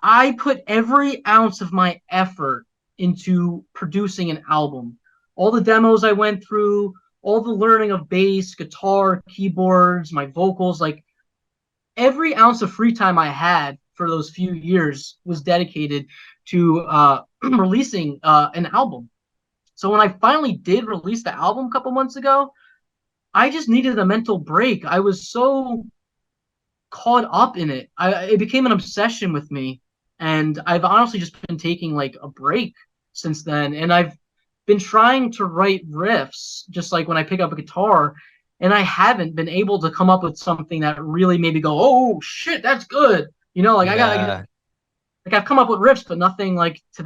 I put every ounce of my effort into producing an album. All the demos I went through, all the learning of bass, guitar, keyboards, my vocals, like every ounce of free time I had for those few years was dedicated to releasing an album. So when I finally did release the album a couple months ago, I just needed a mental break. I was so caught up in it. It became an obsession with me, and I've honestly just been taking like a break since then. And I've been trying to write riffs, just like when I pick up a guitar. and I haven't been able to come up with something that really made me go, "Oh shit, that's good." You know, like I got Yeah. like I've come up with riffs, but nothing like to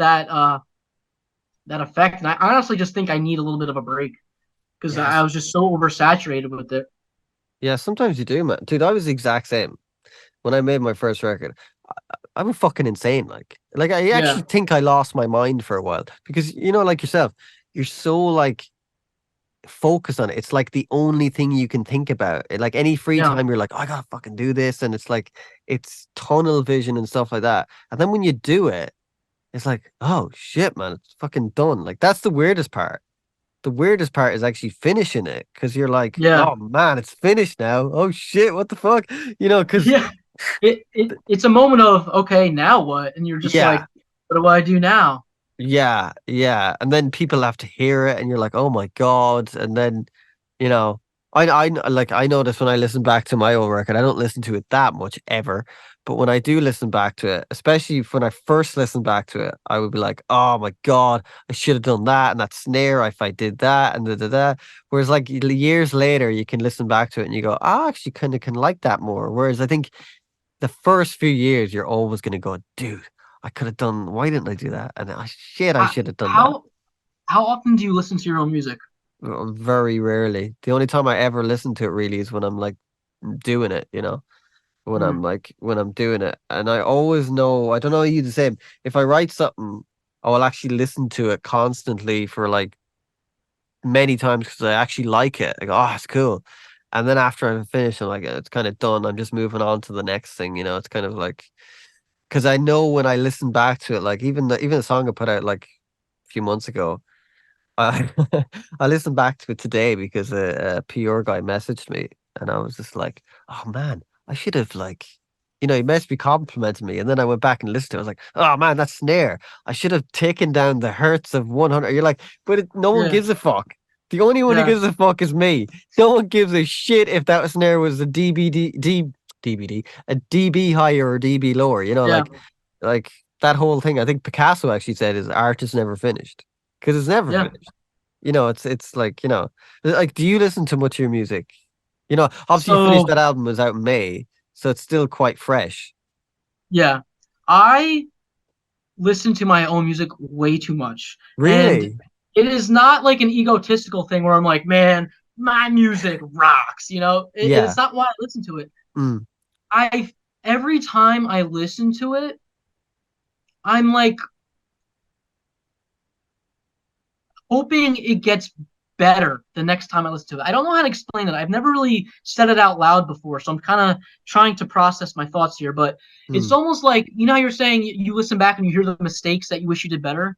that effect. And I honestly just think I need a little bit of a break because I Yes. was just so oversaturated with it. Yeah, sometimes you do, man. Dude, I was the exact same when I made my first record. I'm fucking insane. Like I actually Yeah, think I lost my mind for a while because like yourself, you're so like focused on it. It's like the only thing you can think about. Like any free yeah, time, you're like, "Oh, I gotta fucking do this," and it's like it's tunnel vision and stuff like that. And then when you do it, it's like, oh shit, man, it's fucking done. Like that's the weirdest part. The weirdest part is actually finishing it because you're like, yeah, oh man, it's finished now. Oh shit, what the fuck? Because yeah. It's a moment of okay, now what? And you're just yeah, like, what do I do now? yeah, yeah. And then people have to hear it, and you're like, oh my God. And then, you know, I notice when I listen back to my own record, I don't listen to it that much ever. But when I do listen back to it, especially when I first listened back to it, I would be like, oh my God, I should have done that. And that snare, if I did that, and da da da. Whereas, like, years later, you can listen back to it and you go, I actually kind of can like that more. Whereas I think the first few years, you're always going to go, dude, I could have done, why didn't I do that? And shit, I How should have done that. how how often do you listen to your own music? Very rarely. The only time I ever listen to it really is when I'm like doing it, Hmm. when I'm doing it. And I always know, I don't know you the same. If I write something, I will actually listen to it constantly for like many times because I actually like it. I go, oh, it's cool. And then after I'm finished, I'm like, it's kind of done. I'm just moving on to the next thing, It's kind of like because I know when I listen back to it, like even the song I put out like a few months ago, I I listened back to it today because a PR guy messaged me, and I was just like, "Oh man, I should have like." He must be complimenting me, and then I went back and listened to it. I was like, "Oh man, that snare! I should have taken down the hertz of 100." You're like, but no one Yeah, gives a fuck. The only one who yeah, gives a fuck is me. No one gives a shit if that snare was a DBD, a dB higher or dB lower. yeah, Like that whole thing. I think Picasso actually said is art is never finished because it's never yeah. finished. It's like, like, do you listen to much of your music? Obviously you finished So that album was out in May, so it's still quite fresh. yeah, I listen to my own music way too much, and Really? it is not like an egotistical thing where I'm like, man, my music rocks. Yeah. It's not why I listen to it. Mm, I Every time I listen to it, I'm like hoping it gets better the next time I listen to it. I don't know how to explain it. I've never really said it out loud before, so I'm kind of trying to process my thoughts here. But it's mm, almost like how you're saying you listen back and you hear the mistakes that you wish you did better.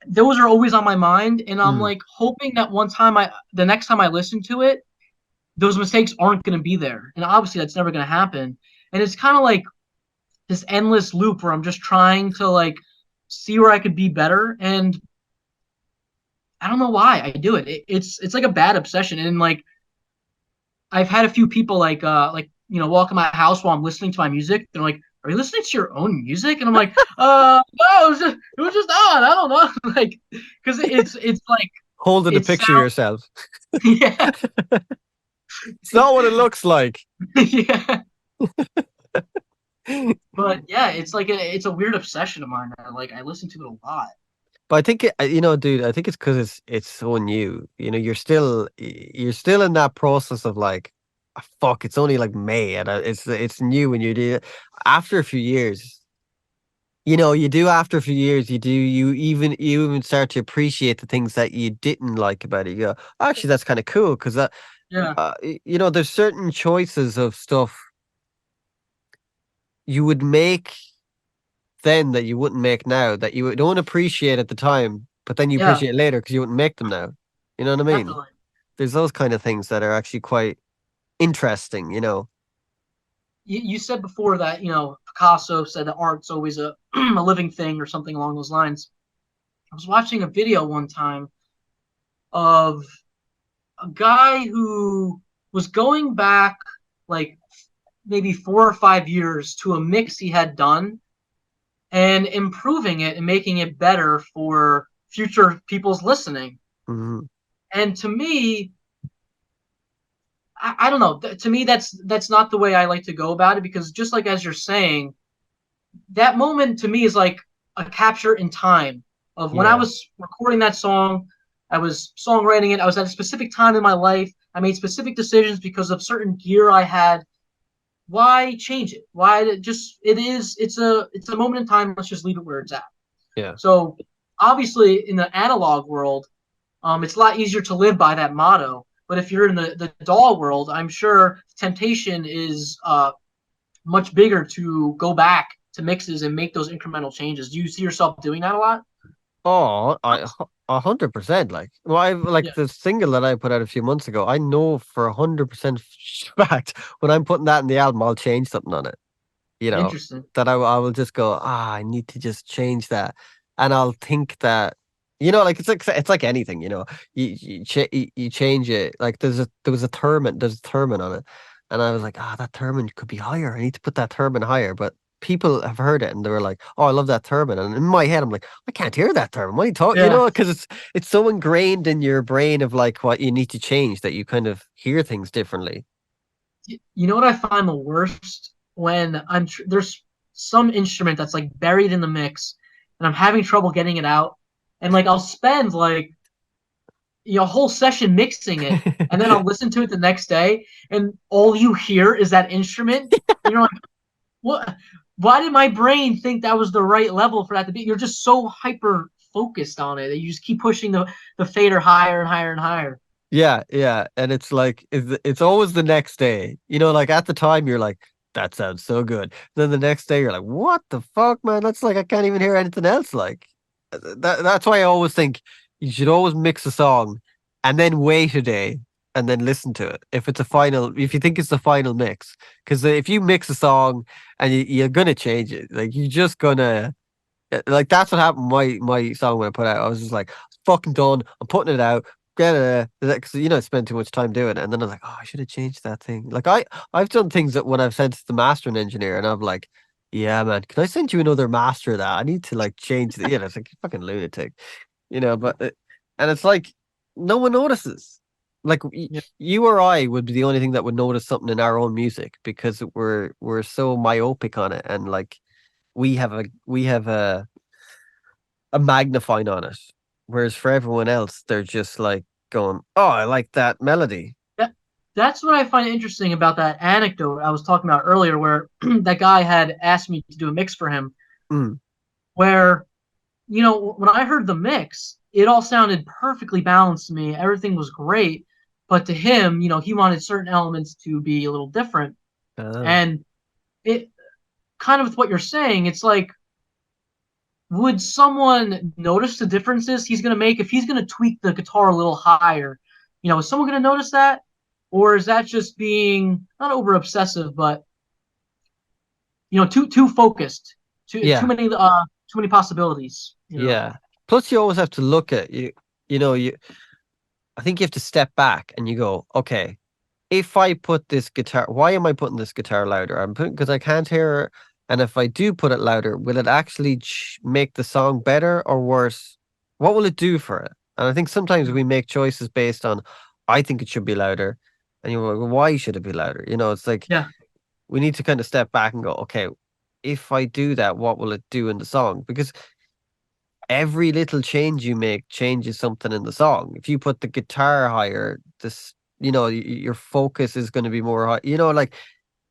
Those are always on my mind, and I'm mm, like hoping that the next time I listen to it, those mistakes aren't going to be there. And obviously, that's never going to happen. And it's kind of like this endless loop where I'm just trying to like see where I could be better, and I don't know why I do it. It's like a bad obsession, and like I've had a few people walk in my house while I'm listening to my music. They're like, "Are you listening to your own music?" And I'm like, no, it was just on. I don't know, like because it's like holding a it picture of sounds yourself. yeah It's not what it looks like. yeah. But yeah, it's a weird obsession of mine. Like I listen to it a lot. But I think dude, I think it's because it's so new. You're still in that process of like, "Ah, fuck, it's only like May, and it's new, and you do it after a few years. You do after a few years, you even start to appreciate the things that you didn't like about it. You go, actually, that's kind of cool because Yeah, there's certain choices of stuff you would make then that you wouldn't make now that you don't appreciate at the time, but then you yeah, appreciate later because you wouldn't make them now. You know what I mean? definitely. There's those kind of things that are actually quite interesting. You said before that Picasso said that art's always a a living thing or something along those lines. I was watching a video one time of a guy who was going back like maybe 4 or 5 years to a mix he had done and improving it and making it better for future people's listening. Hmm. And to me, I don't know. To me, that's not the way I like to go about it, because just like as you're saying, that moment to me is like a capture in time of when I Yeah. was recording that song. I was songwriting it. I was at a specific time in my life. I made specific decisions because of certain gear I had. Why change it? Why just it's a moment in time. Let's just leave it where it's at. Yeah. So obviously in the analog world, it's a lot easier to live by that motto. But if you're in the DAW world, I'm sure temptation is much bigger to go back to mixes and make those incremental changes. Do you see yourself doing that a lot? Oh, 100%. Like, well, I like Yeah, the single that I put out a few months ago. I know for 100% fact when I'm putting that in the album, I'll change something on it. You know, interesting. that I will just go, I need to just change that, and I'll think that, you know, like it's like anything, you know, you change it. Like there was a there's a theremin on it, and I was like, that theremin could be higher. I need to put that theremin higher, but people have heard it and they were like, oh, I love that theremin, and in my head I'm like, I can't hear that themin. What are you talking? You Yeah. know, because it's so ingrained in your brain of like what you need to change that you kind of hear things differently. You know what I find the worst when there's some instrument that's like buried in the mix, and I'm having trouble getting it out, and like I'll spend like a whole session mixing it, and then I'll listen to it the next day, and all you hear is that instrument, and you're like, what? Why did my brain think that was the right level for that to be? You're just so hyper focused on it that you just keep pushing the fader higher and higher and higher. Yeah, yeah, and it's like it's always the next day. You know, like at the time you're like, that sounds so good. Then the next day you're like, what the fuck, man? That's like I can't even hear anything else. Like that's why I always think you should always mix a song and then wait a day and then listen to it. If you think it's the final mix, because if you mix a song and you're gonna change it, like you're just gonna like that's what happened. My song when I put out, I was just like, fucking done. I'm putting it out. Get it, because you know, I spend too much time doing it, and then I was like, oh, I should have changed that thing. Like I've done things that when I've sent to the mastering engineer, and I'm like, yeah, man, can I send you another master of that? I need to like change the. You know, it's like you fucking lunatic, you know. And it's like no one notices. Like Yeah. you or I would be the only thing that would notice something in our own music because we're so myopic on it, and like we have a magnifying on it. Whereas for everyone else, they're just like going, "Oh, I like that melody." That, that's what I find interesting about that anecdote I was talking about earlier, where that guy had asked me to do a mix for him. Mm, Where, when I heard the mix, it all sounded perfectly balanced to me. Everything was great. But to him, he wanted certain elements to be a little different. uh, And it kind of with what you're saying, it's like, would someone notice the differences he's going to make if he's going to tweak the guitar a little higher? Is someone going to notice that? Or is that just being not over obsessive, but too focused, yeah, too many possibilities. yeah. Plus, you always have to look at you. You know, you. I think you have to step back and you go, okay, if I put this guitar, why am I putting this guitar louder? I'm putting because I can't hear it. And if I do put it louder, will it actually make the song better or worse? What will it do for it? And I think sometimes Yeah, we make choices based on, I think it should be louder. And you're like, well, why should it be louder? You know, it's like yeah, we need to kind of step back and go, okay, if I do that, what will it do in the song? Because every little change you make changes something in the song. If you put the guitar higher, this, you know, your focus is going to be more high. You know, like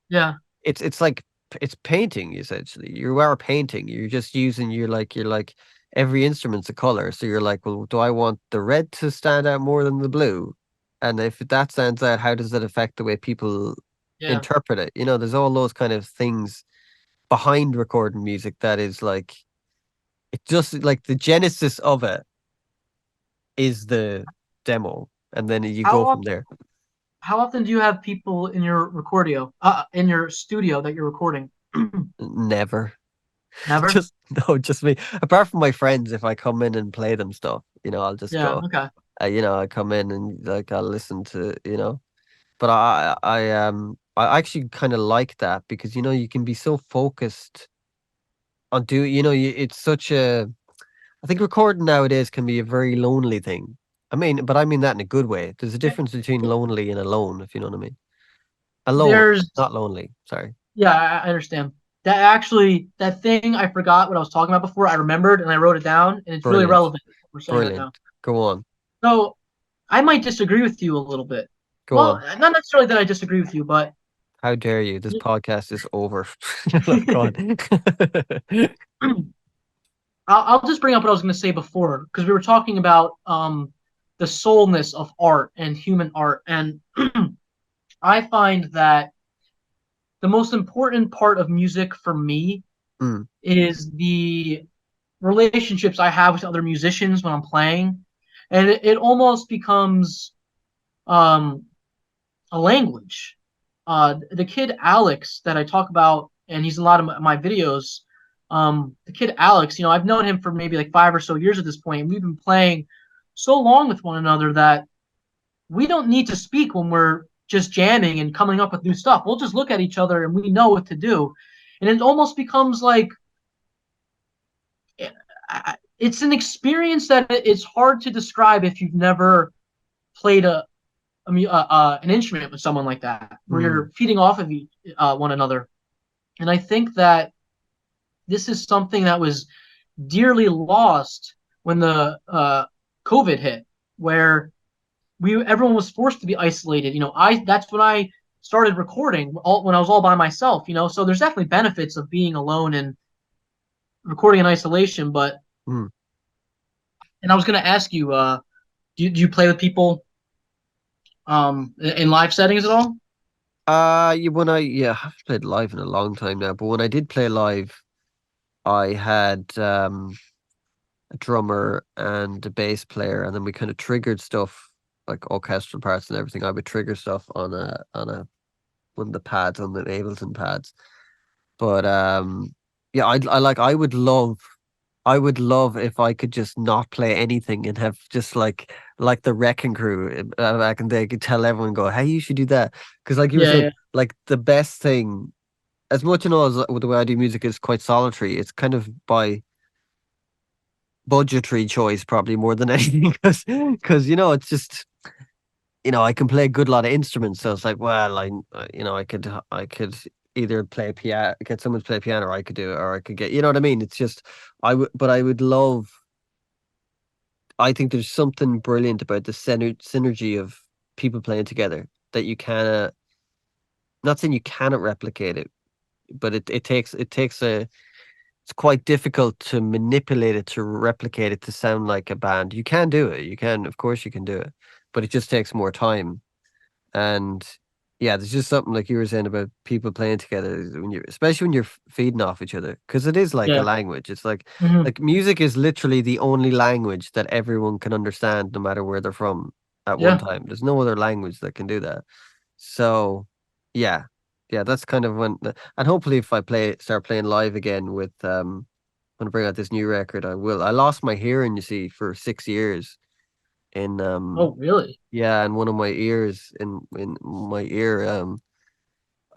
yeah. it's like it's painting essentially. You are painting. You're just using you're like every instrument's a color. So you're like, well, do I want the red to stand out more than the blue? And if that stands out, how does that affect the way people Yeah. interpret it? You know, there's all those kind of things behind recording music that is like it just like the genesis of it is the demo, and then you How go from often? there. How often do you have people in your in your studio that you're recording? Never. Never. Just no, just me. Apart from my friends, if I come in and play them stuff, you know, I'll just Yeah. go. Okay. You know, I come in and like I'll listen to, you know. But I actually kind of like that because you know you can be so focused on do you know it's such a I think recording nowadays can be a very lonely thing I mean, but I mean that in a good way. There's a difference between lonely and alone, if you know what I mean. Alone, There's not lonely. Sorry. Yeah, I understand. That thing I forgot what I was talking about before. I remembered and I wrote it down, and it's really Brilliant. relevant. We're saying that Brilliant. now. Go on. So I might disagree with you a little bit. Go Well, on. not necessarily that I disagree with you, but How dare you? This podcast is over. Go I'll, on. I'll just bring up what I was going to say before because we were talking about the soulness of art and human art, and I find that the most important part of music for me Mm, is the relationships I have with other musicians when I'm playing, and it almost becomes um, a language. The kid Alex that I talk about, and he's in a lot of my videos. The kid Alex, I've known him for maybe like 5 or so years at this point, and we've been playing so long with one another that we don't need to speak when we're just jamming and coming up with new stuff. We'll just look at each other and we know what to do, and it almost becomes like it's an experience that it's hard to describe if you've never played an instrument with someone like that, where mm, you're feeding off of one another. And I think that this is something that was dearly lost when the COVID hit, where we everyone was forced to be isolated. That's when I started recording when I was all by myself. So there's definitely benefits of being alone and recording in isolation. But mm. and I was gonna ask you, do you play with people in live settings at all? I haven't played live in a long time now, but when I did play live, I had a drummer and a bass player, and then we kind of triggered stuff like orchestral parts and everything. I would trigger stuff on a one of the pads on the Ableton pads. But yeah, I would love if I could just not play anything and have just like the Wrecking Crew back in the day could tell everyone go, hey, you should do that. Because like you were Yeah, saying, yeah, like the best thing, as much as the way I do music is quite solitary, it's kind of by budgetary choice probably more than anything because it's just I can play a good lot of instruments, so it's like, well, I could either play piano, get someone to play piano, or I could do it, or I could get, you know what I mean? It's just but I would love. I think there's something brilliant about the synergy of people playing together that you cannot. Not saying you cannot replicate it, but it takes a. It's quite difficult to manipulate it to replicate it to sound like a band. You can do it. You can, of course, you can do it, but it just takes more time. And yeah, there's just something like you were saying about people playing together when especially when you're feeding off each other, because it is like a yeah. language. It's like Hmm. like music is literally the only language that everyone can understand, no matter where they're from at one Yeah. time. There's no other language that can do that. So yeah, yeah, that's kind of and hopefully if I start playing live again with when I bring out this new record, I will. I lost my hearing, you see, for 6 years in Oh, really? yeah, and one of my ears in my ear.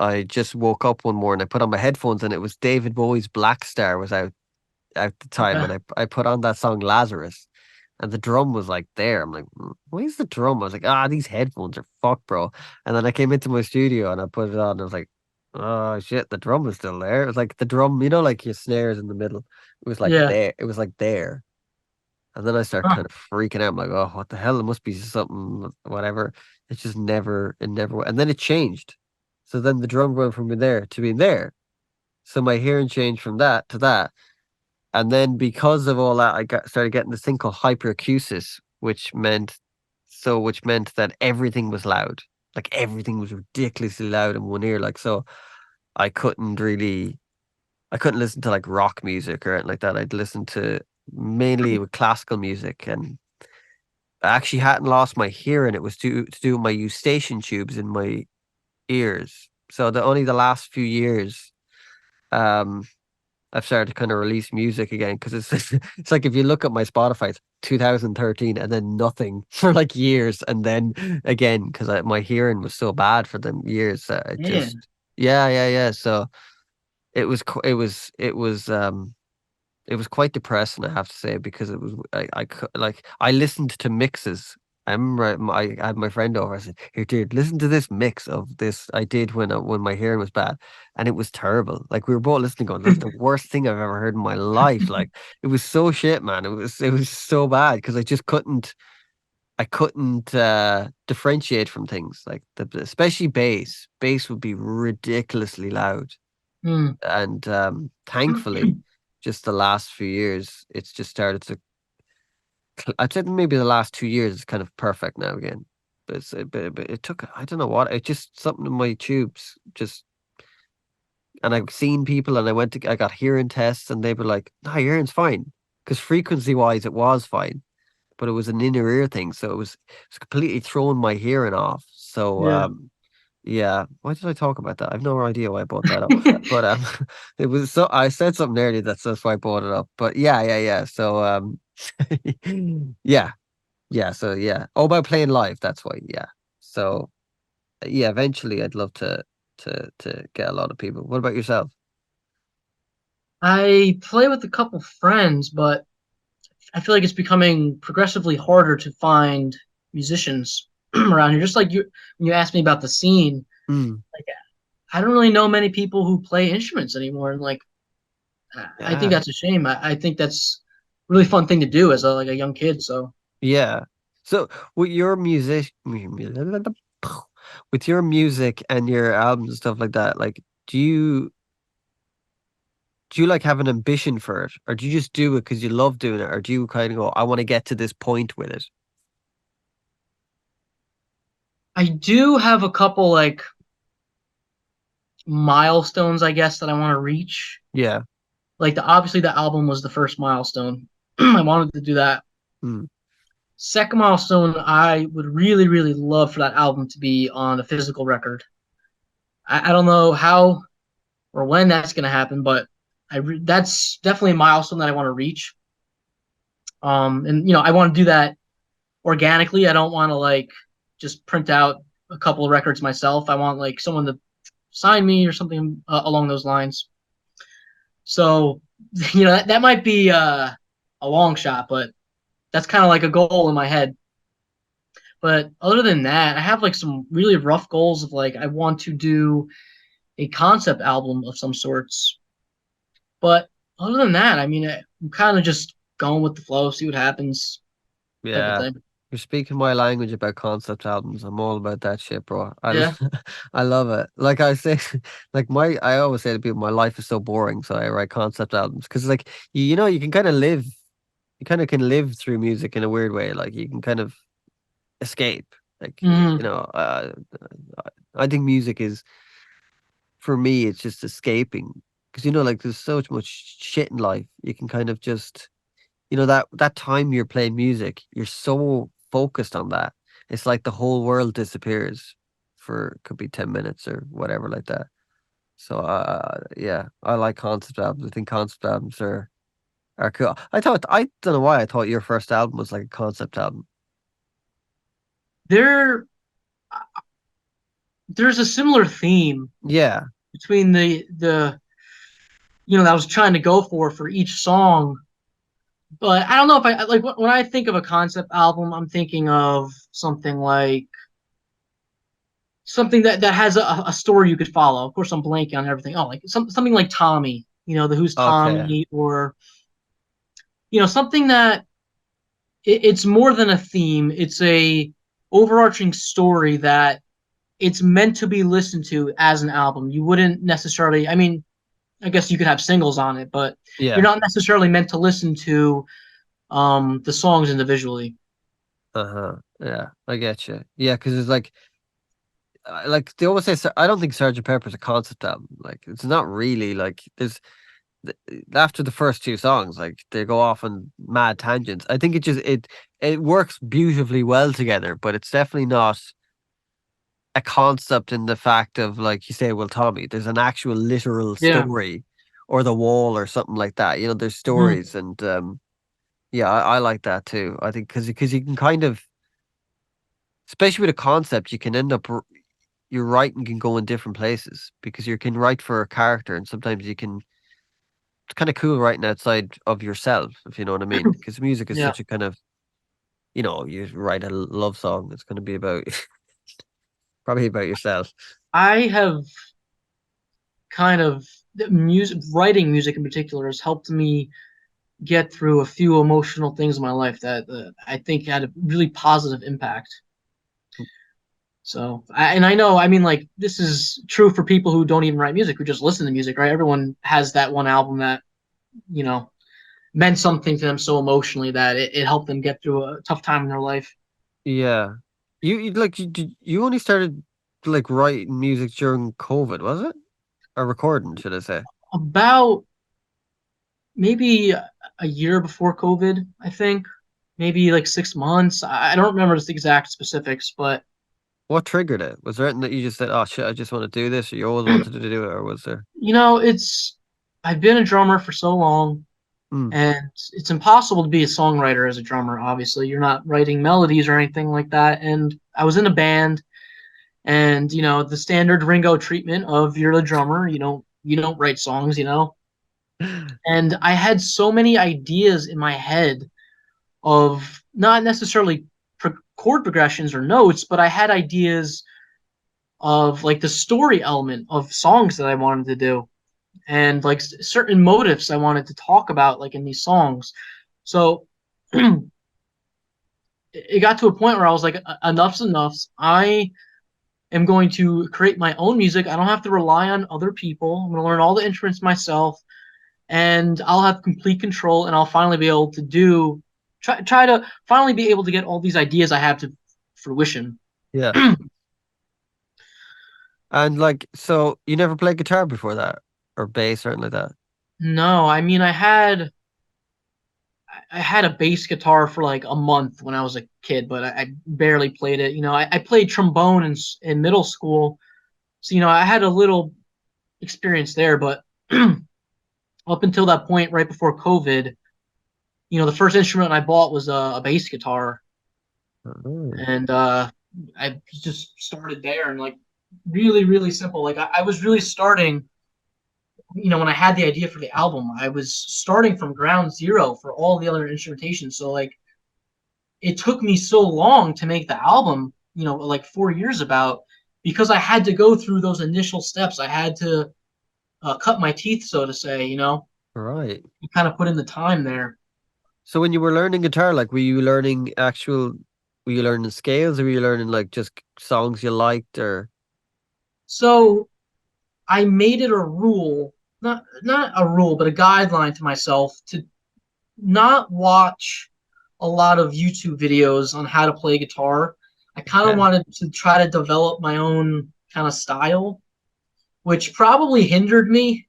I just woke up one morning. I put on my headphones, and it was David Bowie's Black Star was out at the time, Okay. and I put on that song Lazarus, and the drum was like there. I'm like, where's the drum? I was like, these headphones are fucked, bro. And then I came into my studio and I put it on. And I was like, oh shit, the drum was still there. It was like the drum, like your snares in the middle. It was like Yeah. there. It was like there. And then I start Huh. kind of freaking out. I'm like, oh, what the hell? It must be something, whatever. It never, and then it changed. So then the drum went from being there to being there. So my hearing changed from that to that. And then because of all that, started getting this thing called hyperacusis, which meant that everything was loud. Like everything was ridiculously loud in one ear. Like, so I couldn't really, I couldn't listen to like rock music or anything like that. I'd listen to mainly with classical music, and I actually hadn't lost my hearing. It was to do with my eustachian tubes in my ears. So the last few years, um, I've started to kind of release music again because it's like if you look at my Spotify, it's 2013 and then nothing for like years, and then again because my hearing was so bad for them years. It just Man. yeah, yeah, yeah. So it was quite depressing, I have to say, because it was like I listened to mixes I remember I had my friend over. I said, "Here, dude, listen to this mix of this I did when my hearing was bad, and it was terrible. Like we were both listening, going, that's the worst thing I've ever heard in my life. Like it was so shit, man. It was so bad because I couldn't differentiate from things like especially bass. Bass would be ridiculously loud, Mm, and thankfully, just the last few years, it's just started to I'd say maybe the last 2 years is kind of perfect now again. But it took I don't know what it just something in my tubes just and I've seen people and I got hearing tests and they were like, no, your hearing's fine. Because frequency wise it was fine, but it was an inner ear thing. So it was completely throwing my hearing off. So yeah. yeah, why did I talk about that? I have no idea why I brought that up. But it was so I said something earlier that's why I brought it up. But yeah. So yeah, yeah, so yeah. Oh, about playing live, that's why, yeah. So yeah, eventually I'd love to get a lot of people. What about yourself? I play with a couple friends, but I feel like it's becoming progressively harder to find musicians around here. Just like you, when you asked me about the scene, Mm, like I don't really know many people who play instruments anymore, and like I think yeah. that's a shame. I think that's a really fun thing to do as a young kid. So Yeah. So with your music with your music and your albums and stuff like that, like do you like have an ambition for it? Or do you just do it because you love doing it? Or do you kind of go, I want to get to this point with it? I do have a couple like milestones, I guess, that I want to reach. Yeah. Like obviously the album was the first milestone. I wanted to do that. Mm, Second milestone, I would really, really love for that album to be on a physical record. I don't know how or when that's going to happen, but that's definitely a milestone that I want to reach. And I want to do that organically. I don't want to like just print out a couple of records myself. I want like someone to sign me or something along those lines. So, that might be a long shot, but that's kind of like a goal in my head. But other than that, I have like some really rough goals of like I want to do a concept album of some sorts. But other than that, I mean, I'm kind of just going with the flow, see what happens, type of yeah. thing. You're speaking my language about concept albums. I'm all about that shit, bro. Yeah. I love it. Like I say, I always say to people, my life is so boring, so I write concept albums because like you can kind of live, you kind of can live through music in a weird way. Like you can kind of escape. Like Hmm. I think music is for me, it's just escaping because like there's so much shit in life. You can kind of just that time you're playing music, you're so focused on that. It's like the whole world disappears for could be 10 minutes or whatever like that. So yeah, I like concept albums. I think concept albums are cool. I don't know why I thought your first album was like a concept album. There, there's a similar theme Yeah. between the that I was trying to go for each song. But I don't know if I like when I think of a concept album, I'm thinking of something that has a story you could follow. Of course, I'm blanking on everything. Oh, like something like Tommy, the Who's Okay. Tommy, or something that it's more than a theme. It's a overarching story that it's meant to be listened to as an album. You wouldn't necessarily. I mean, I guess you could have singles on it, but you're Yeah. not necessarily meant to listen to the songs individually. Uh-huh. Yeah, I get you. Yeah, because it's like they always say, I don't think Sergeant Pepper's a concept album. Like it's not really like after the first two songs, like they go off on mad tangents. I think it works beautifully well together, but it's definitely not a concept in the fact of like you say, well, Tommy, there's an actual literal Yeah. story or the wall or something like that. There's Mhm. stories and yeah, I like that too. I think because you can kind of, especially with a concept, you can end up your writing can go in different places because you can write for a character and sometimes you can it's kind of cool writing outside of yourself, if you know what I mean. Because music is Yeah. such a kind of you know, you write a love song, it's going to be about probably about yourself. I have kind of music, writing music in particular has helped me get through a few emotional things in my life that I think had a really positive impact. So, and I know, I mean, like, this is true for people who don't even write music, who just listen to music, right? Everyone has that one album that, you know, meant something to them so emotionally that it helped them get through a tough time in their life. Yeah. You only started like writing music during COVID, was it? Or recording, should I say? About maybe a year before COVID, I think, maybe like 6 months. I don't remember the exact specifics, but What triggered it? Was there anything that you just said, "Oh shit, I just want to do this," or you always wanted to do it, or was there? it's I've been a drummer for so long, Hmm. and it's impossible to be a songwriter as a drummer. Obviously, you're not writing melodies or anything like that. And I was in a band, and the standard Ringo treatment of you're the drummer. You don't write songs, And I had so many ideas in my head of not necessarily chord progressions or notes, but I had ideas of like the story element of songs that I wanted to do and like certain motifs I wanted to talk about like in these songs. So it got to a point where I was like, enough's enough. I am going to create my own music. I don't have to rely on other people. I'm going to learn all the instruments myself, and I'll have complete control, and I'll finally be able to try to finally be able to get all these ideas I have to fruition. Yeah. And like, so you never played guitar before that, or bass or anything like that? No, I mean I had a bass guitar for like a month when I was a kid, but I barely played it. I played trombone in middle school, so I had a little experience there. But up until that point, right before COVID, the first instrument I bought was a bass guitar, Oh. and I just started there and like really really simple. Like I was really starting. When I had the idea for the album, I was starting from ground zero for all the other instrumentation. So like it took me so long to make the album, like 4 years about, because I had to go through those initial steps. I had to cut my teeth, so to say, Right. kind of put in the time there. So when you were learning guitar, like, were you learning scales, or were you learning like just songs you liked, or? So I made it a rule, not a rule, but a guideline to myself to not watch a lot of YouTube videos on how to play guitar. I kind of Okay. wanted to try to develop my own kind of style, which probably hindered me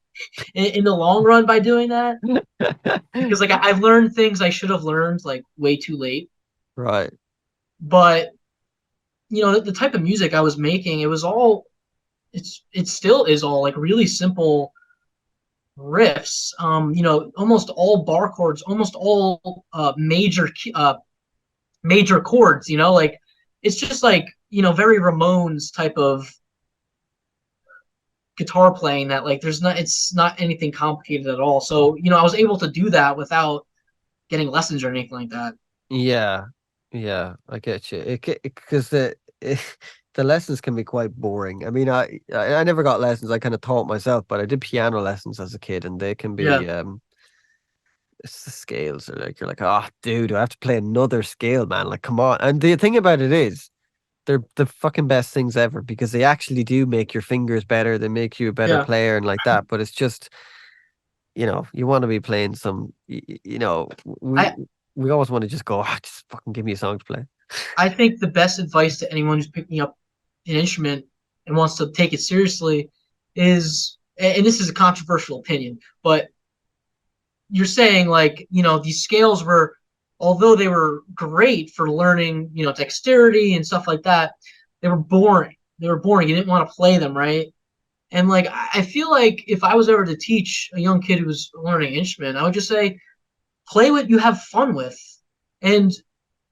in the long run by doing that, because like I've learned things I should have learned like way too late. Right. But the type of music I was making, it still is all like really simple riffs. Almost all bar chords, almost all major chords. Like it's just like very Ramones type of guitar playing that like it's not anything complicated at all. So I was able to do that without getting lessons or anything like that. Yeah. Yeah, I get you. Because the lessons can be quite boring. I mean, I never got lessons. I kind of taught myself, but I did piano lessons as a kid, and they can Yeah, be it's the scales are like, you're like, oh dude, I have to play another scale, man. Like, come on. And the thing about it is, they're the fucking best things ever because they actually do make your fingers better. They make you a better yeah. player and like that. But it's just, you want to be playing some, I we always want to just go, just fucking give me a song to play. I think the best advice to anyone who's picking up an instrument and wants to take it seriously is, and this is a controversial opinion, but you're saying like these scales were, although they were great for learning dexterity and stuff like that, they were boring. They were boring. You didn't want to play them, right? And like I feel like if I was ever to teach a young kid who was learning an instrument, I would just say play what you have fun with, and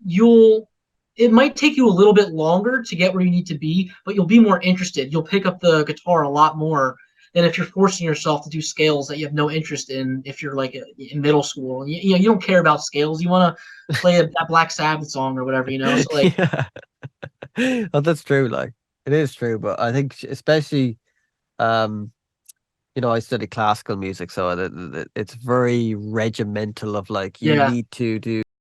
you'll it might take you a little bit longer to get where you need to be, but you'll be more interested. You'll pick up the guitar a lot more than if you're forcing yourself to do scales that you have no interest in. If you're like in middle school, you don't care about scales. You want to play that Black Sabbath song or whatever, you know. So like, Yeah. Oh, that's true. Like it is true, but I think especially um I study classical music, so it's very regimental of like you yeah, need to do